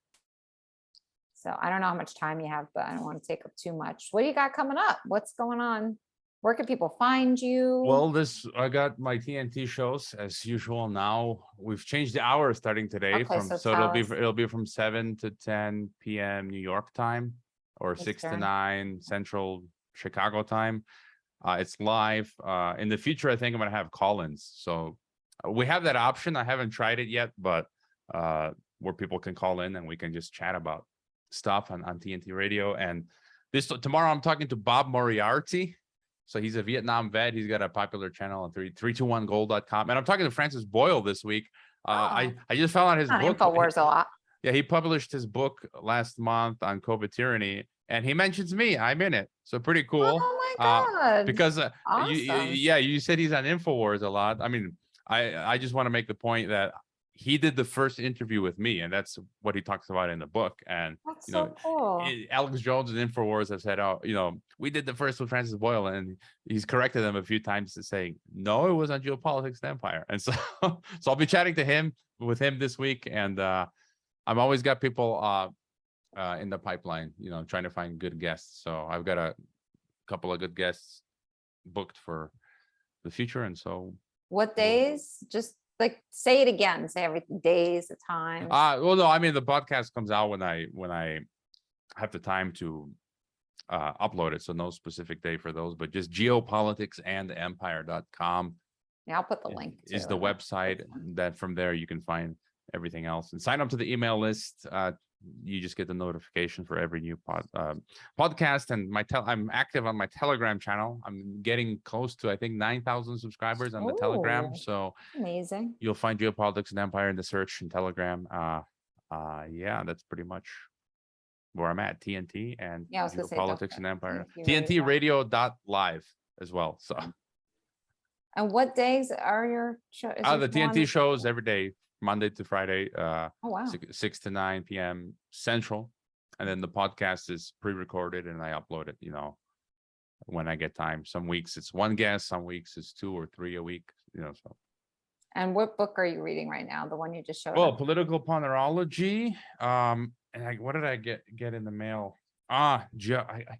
So I don't know how much time you have, but I don't want to take up too much. What do you got coming up? What's going on? Where can people find you? Well, I got my TNT shows as usual. Now we've changed the hour starting today so it'll be from 7 to 10 p.m. New York time, or 6 to 9 Central Chicago time. It's live. In the future, I think I'm gonna have call-ins. So we have that option. I haven't tried it yet, but where people can call in and we can just chat about stuff on TNT radio. And tomorrow I'm talking to Bob Moriarty. So he's a Vietnam vet. He's got a popular channel on 321gold.com. And I'm talking to Francis Boyle this week. I just found out his book. InfoWars a lot. Yeah, he published his book last month on COVID tyranny, and he mentions me. I'm in it. So pretty cool. Oh my God. Because awesome. you said he's on InfoWars a lot. I mean, I just want to make the point that he did the first interview with me, and that's what he talks about in the book. And that's so cool. Alex Jones and InfoWars have said, oh, we did the first with Francis Boyle, and he's corrected them a few times to say, no, it was on Geopolitics Empire. And so I'll be chatting with him this week, and I've always got people in the pipeline, trying to find good guests. So I've got a couple of good guests booked for the future. And so what days? Just like say it again, say everything, days, the time. Well, no, I mean, the podcast comes out when I have the time to upload it. So no specific day for those, but just geopoliticsandempire.com. Yeah, I'll put the link. Is the website that from there you can find everything else and sign up to the email list. You just get the notification for every new podcast. And I'm active on my Telegram channel. I'm getting close to, I think, 9,000 subscribers on the Telegram. So amazing. You'll find Geopolitics and Empire in the search in Telegram. Yeah, that's pretty much where I'm at. TNT and Geopolitics and Empire. TNT radio.live as well. So. And what days are your shows? The TNT shows every day, Monday to Friday, oh, wow. 6 to 9 p.m. Central. And then the podcast is pre-recorded and I upload it, when I get time. Some weeks it's one guest, some weeks it's 2 or 3 a week, so. And what book are you reading right now? The one you just showed? Well, Political Ponerology. And what did I get in the mail? I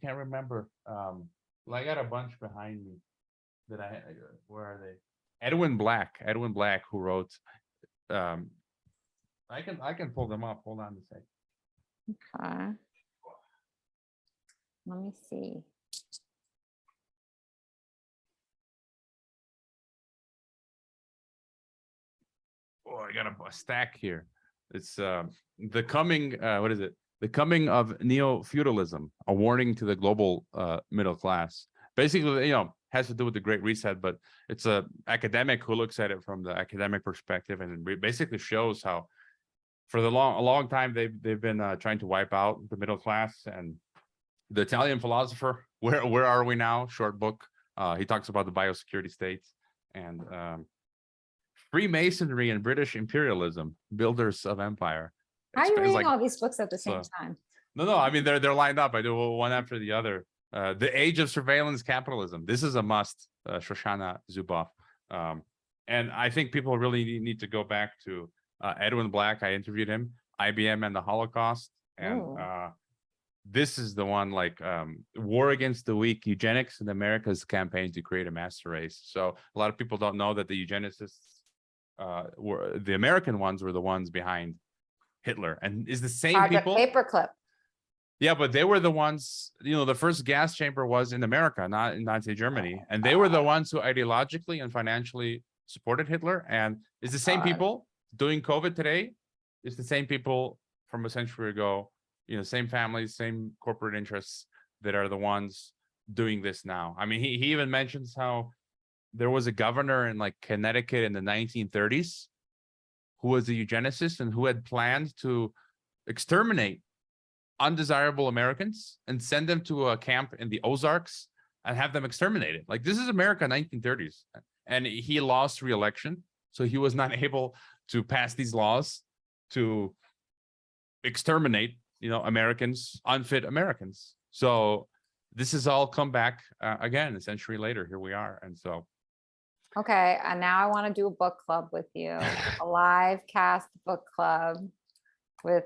can't remember. Well, I got a bunch behind me that where are they? Edwin Black, who wrote, I can pull them up. Hold on a sec. Okay. Let me see. Oh, I got a stack here. It's the coming. What is it? The Coming of Neo-Feudalism: A Warning to the Global Middle Class. Basically, has to do with the Great Reset, but it's a academic who looks at it from the academic perspective, and it basically shows how, for a long time, they've been trying to wipe out the middle class. And the Italian philosopher, where are we now? Short book. He talks about the biosecurity states and Freemasonry and British imperialism, builders of empire. How are you reading all these books at the same time? No. I mean, they're lined up. I do one after the other. The Age of Surveillance Capitalism. This is a must, Shoshana Zuboff. And I think people really need to go back to Edwin Black, I interviewed him, IBM and the Holocaust. And Ooh. this is the one, like, War Against the Weak, Eugenics in America's Campaign to Create a Master Race. So a lot of people don't know that the eugenicists, were the American ones, were the ones behind Hitler, and is the same Project people. Paperclip. Yeah, but they were the ones, the first gas chamber was in America, not in Nazi Germany. And they were the ones who ideologically and financially supported Hitler. And it's the same people doing COVID today. It's the same people from a century ago, same families, same corporate interests that are the ones doing this now. I mean, he even mentions how there was a governor in like Connecticut in the 1930s who was a eugenicist and who had planned to exterminate undesirable Americans and send them to a camp in the Ozarks and have them exterminated. Like, this is America 1930s. And he lost re-election. So he was not able to pass these laws to exterminate, Americans, unfit Americans. So this has all come back again, a century later, here we are. And so. Okay, and now I want to do a book club with you, a live cast book club with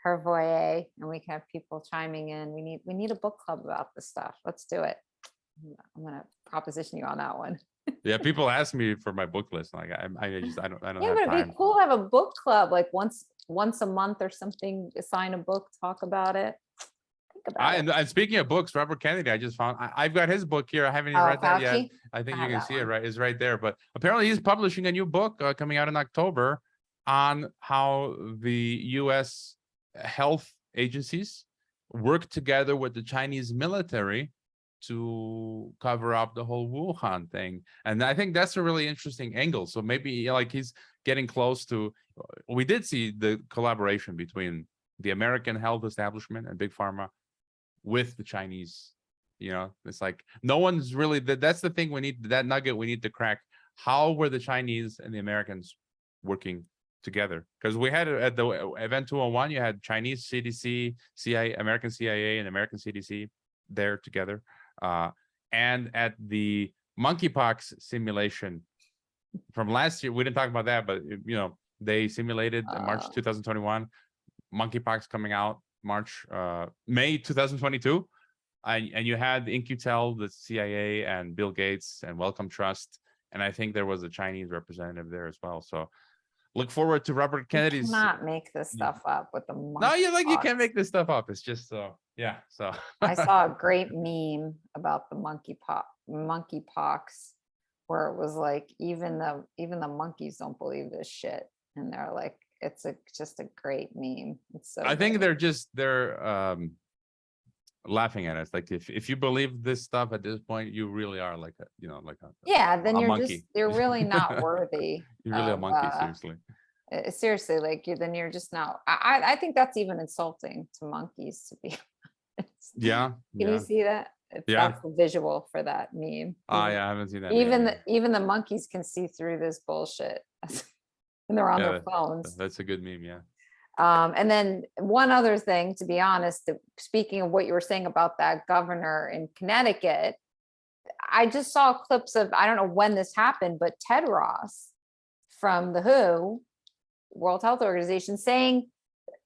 Hrvoje, and we can have people chiming in. We need a book club about this stuff. Let's do it. I'm gonna proposition you on that one. Yeah, people ask me for my book list. Like I don't Yeah, have but it'd time. be cool to have a book club, like once a month or something. Assign a book, talk about it. Think about it. And speaking of books, Robert Kennedy, I just found I've got his book here. I haven't even read that yet. Fauci? I think I you have can that see it, one. right? It's right there. But apparently he's publishing a new book coming out in October on how the US health agencies work together with the Chinese military to cover up the whole Wuhan thing. And I think that's a really interesting angle. So maybe like he's getting close to, we did see the collaboration between the American health establishment and Big Pharma with the Chinese. It's like no one's really, that's the thing we need, that nugget we need to crack. How were the Chinese and the Americans working together? Because we had at the event 201, you had Chinese CDC, CIA, American CIA, and American CDC there together. And at the monkeypox simulation from last year, we didn't talk about that, but they simulated in March 2021, monkeypox coming out May 2022, and you had InQtel, the CIA, and Bill Gates and Wellcome Trust, and I think there was a Chinese representative there as well. So look forward to Robert Kennedy's. You cannot make this stuff up with the monkeypox. No, you can't make this stuff up. It's just so. I saw a great meme about the monkeypox, where it was like even the monkeys don't believe this shit, and they're like, it's just a great meme. It's so. I think they're laughing at us. Like if you believe this stuff at this point, you really are like a yeah. Then you're monkey. you're really not worthy. You're really a monkey, seriously. Seriously, like then you're just not. I think that's even insulting to monkeys, to be honest. Yeah. Can you see that? That's the visual for that meme. I haven't seen that. Even the monkeys can see through this bullshit, and they're on their phones. That's a good meme, yeah. And then one other thing, to be honest, speaking of what you were saying about that governor in Connecticut, I just saw clips of, I don't know when this happened, but Ted Ross from the WHO, World Health Organization, saying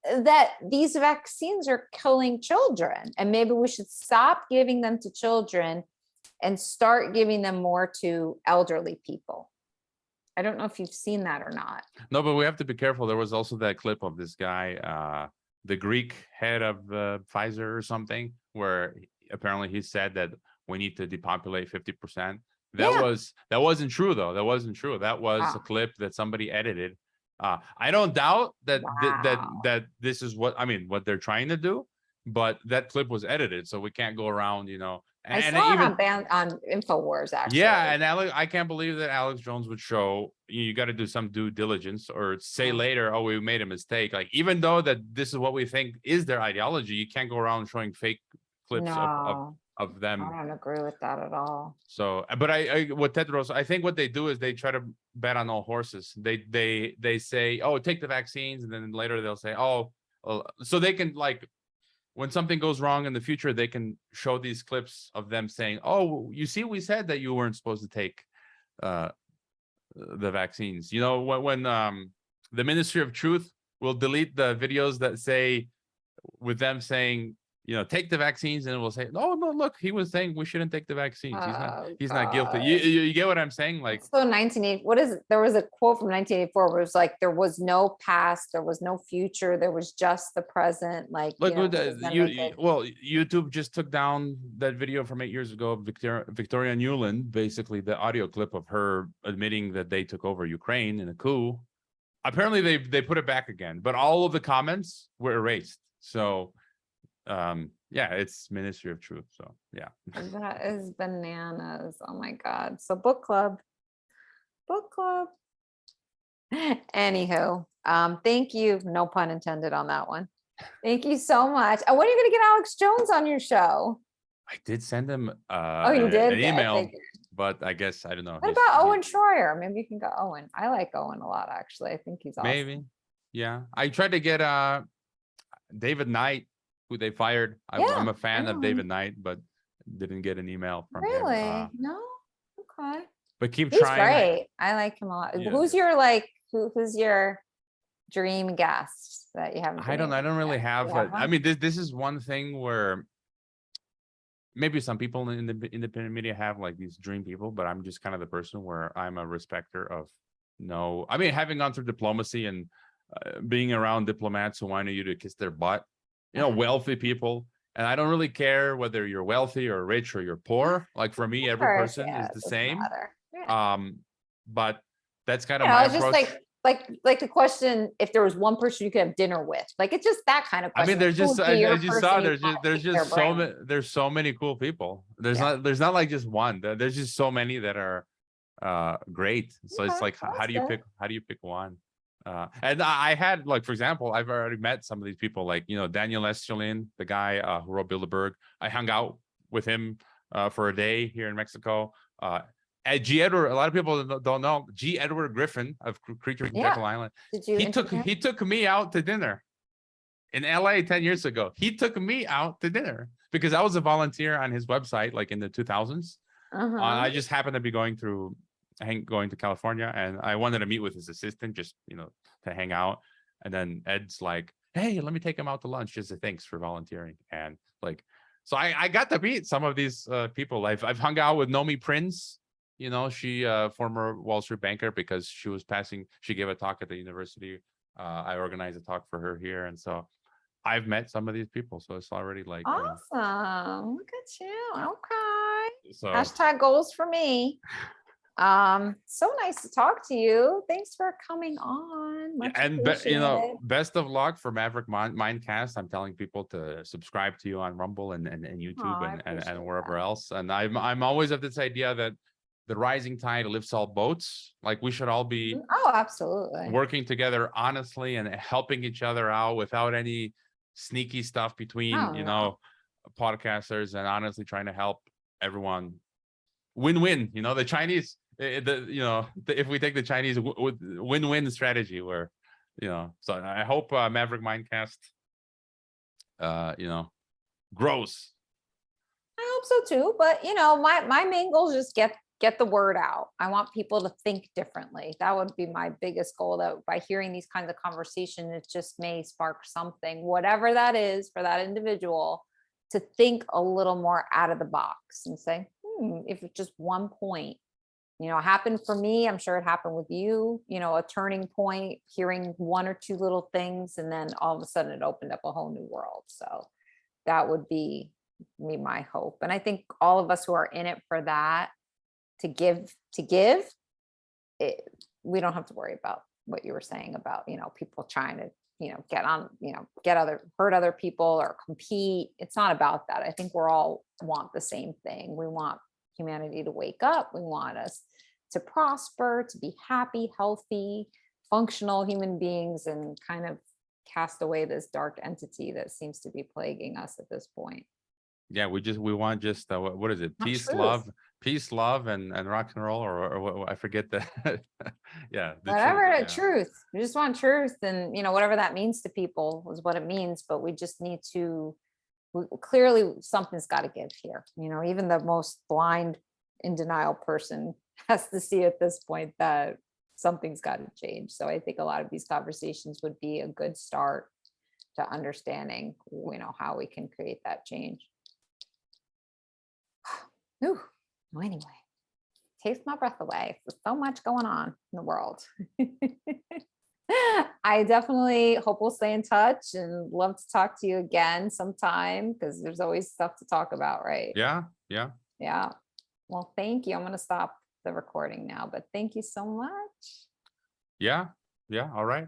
that these vaccines are killing children and maybe we should stop giving them to children and start giving them more to elderly people. I don't know if you've seen that or not. No, but we have to be careful. There was also that clip of this guy, the Greek head of Pfizer or something, where apparently he said that we need to depopulate 50%. That wasn't true though. That wasn't true. That was a clip that somebody edited. I don't doubt that that this is what they're trying to do, but that clip was edited, so we can't go around, I saw it on InfoWars, actually. Yeah, and I can't believe that Alex Jones would show, you got to do some due diligence or say later, oh, we made a mistake. Like, even though that this is what we think is their ideology, you can't go around showing fake clips of them. I don't agree with that at all. So, but what Tedros, I think what they do is they try to bet on all horses. They say, oh, take the vaccines, and then later they'll say, oh, so they can, like, when something goes wrong in the future, they can show these clips of them saying, oh, you see, we said that you weren't supposed to take the vaccines. When the Ministry of Truth will delete the videos that say, with them saying, take the vaccines, and it will say, no, look, he was saying we shouldn't take the vaccines. Oh, He's not guilty. God. You get what I'm saying? Like, So 1980, what is it? There was a quote from 1984 where it was like, there was no past, there was no future, there was just the present. Like, look, he was gonna make it. well, YouTube just took down that video from 8 years ago of Victoria Nuland, basically the audio clip of her admitting that they took over Ukraine in a coup. Apparently they put it back again, but all of the comments were erased. So yeah, it's Ministry of Truth. So yeah. That is bananas. Oh my God. So book club. Anywho, thank you. No pun intended on that one. Thank you so much. When are you gonna get Alex Jones on your show? I did send him Oh, you did? an Yeah, I email, figured. but I guess I don't know. What about Owen Schroyer? Maybe you can go Owen. I like Owen a lot, actually. I think he's awesome. Maybe. Yeah. I tried to get David Knight, who they fired. Yeah, I'm a fan I of know David him. Knight, but didn't get an email from him. Really? No? Okay. But keep He's trying. great. I like him a lot. Yeah. Who's your who's your dream guest that you haven't? I don't really yet? have. Yeah. I mean, this is one thing where maybe some people in the independent media have like these dream people, but I'm just kind of the person where I'm a respecter of no. I mean, having gone through diplomacy and being around diplomats who want you to kiss their butt, wealthy people. And I don't really care whether you're wealthy or rich or you're poor. Like for me, every person is the same. Yeah. But that's kind of my it's approach. just like the question, if there was one person you could have dinner with, like it's just that kind of question. I mean, there's just I there's so many cool people. There's not like just one. There's just so many that are great. So it's like, how do you pick one? And I had, like, for example, I've already met some of these people, like, Daniel Estulin, the guy who wrote Bilderberg. I hung out with him for a day here in Mexico. At G. Edward, a lot of people don't know, G. Edward Griffin of Creature from Jekyll Island. He took me out to dinner in LA 10 years ago. He took me out to dinner because I was a volunteer on his website, like in the 2000s. I just happened to be going to California, and I wanted to meet with his assistant, just to hang out. And then Ed's like, hey, let me take him out to lunch just as thanks for volunteering. And like, so I got to meet some of these people. I've hung out with Nomi Prince. She former Wall Street banker, because she gave a talk at the university. I organized a talk for her here, and so I've met some of these people. So it's already like awesome. Look at you. Okay. So hashtag goals for me. So nice to talk to you. Thanks for coming on. Much appreciated. Best of luck for Maverick Mindcast. I'm telling people to subscribe to you on Rumble and YouTube and wherever else. And I'm always of this idea that the rising tide lifts all boats. Like, we should all be absolutely working together honestly and helping each other out without any sneaky stuff between podcasters, and honestly trying to help everyone win-win. The Chinese, if we take the Chinese win-win strategy, where so I hope Maverick Mindcast grows. I hope so too, but my main goal is just get the word out. I want people to think differently. That would be my biggest goal, that by hearing these kinds of conversations, it just may spark something, whatever that is for that individual, to think a little more out of the box and say, if it's just one point, happened for me, I'm sure it happened with you, a turning point, hearing one or two little things, and then all of a sudden it opened up a whole new world. So that would be my hope. And I think all of us who are in it for that, to give it, we don't have to worry about what you were saying about, people trying to, get on, hurt other people or compete. It's not about that. I think we're all want the same thing. We want humanity to wake up. We want us to prosper, to be happy, healthy, functional human beings, and kind of cast away this dark entity that seems to be plaguing us at this point. Yeah, we want what is it? Peace, love, and rock and roll, or I forget that. Yeah, whatever. Truth. We just want truth, and whatever that means to people is what it means. But we just need to. Clearly, something's got to give here. Even the most blind, in denial person has to see at this point that something's got to change. So I think a lot of these conversations would be a good start to understanding, how we can create that change. Ooh, well, anyway, takes my breath away. There's so much going on in the world. I definitely hope we'll stay in touch and love to talk to you again sometime, because there's always stuff to talk about, right? Yeah. Yeah. Well, thank you. I'm going to stop the recording now, but thank you so much. Yeah. All right.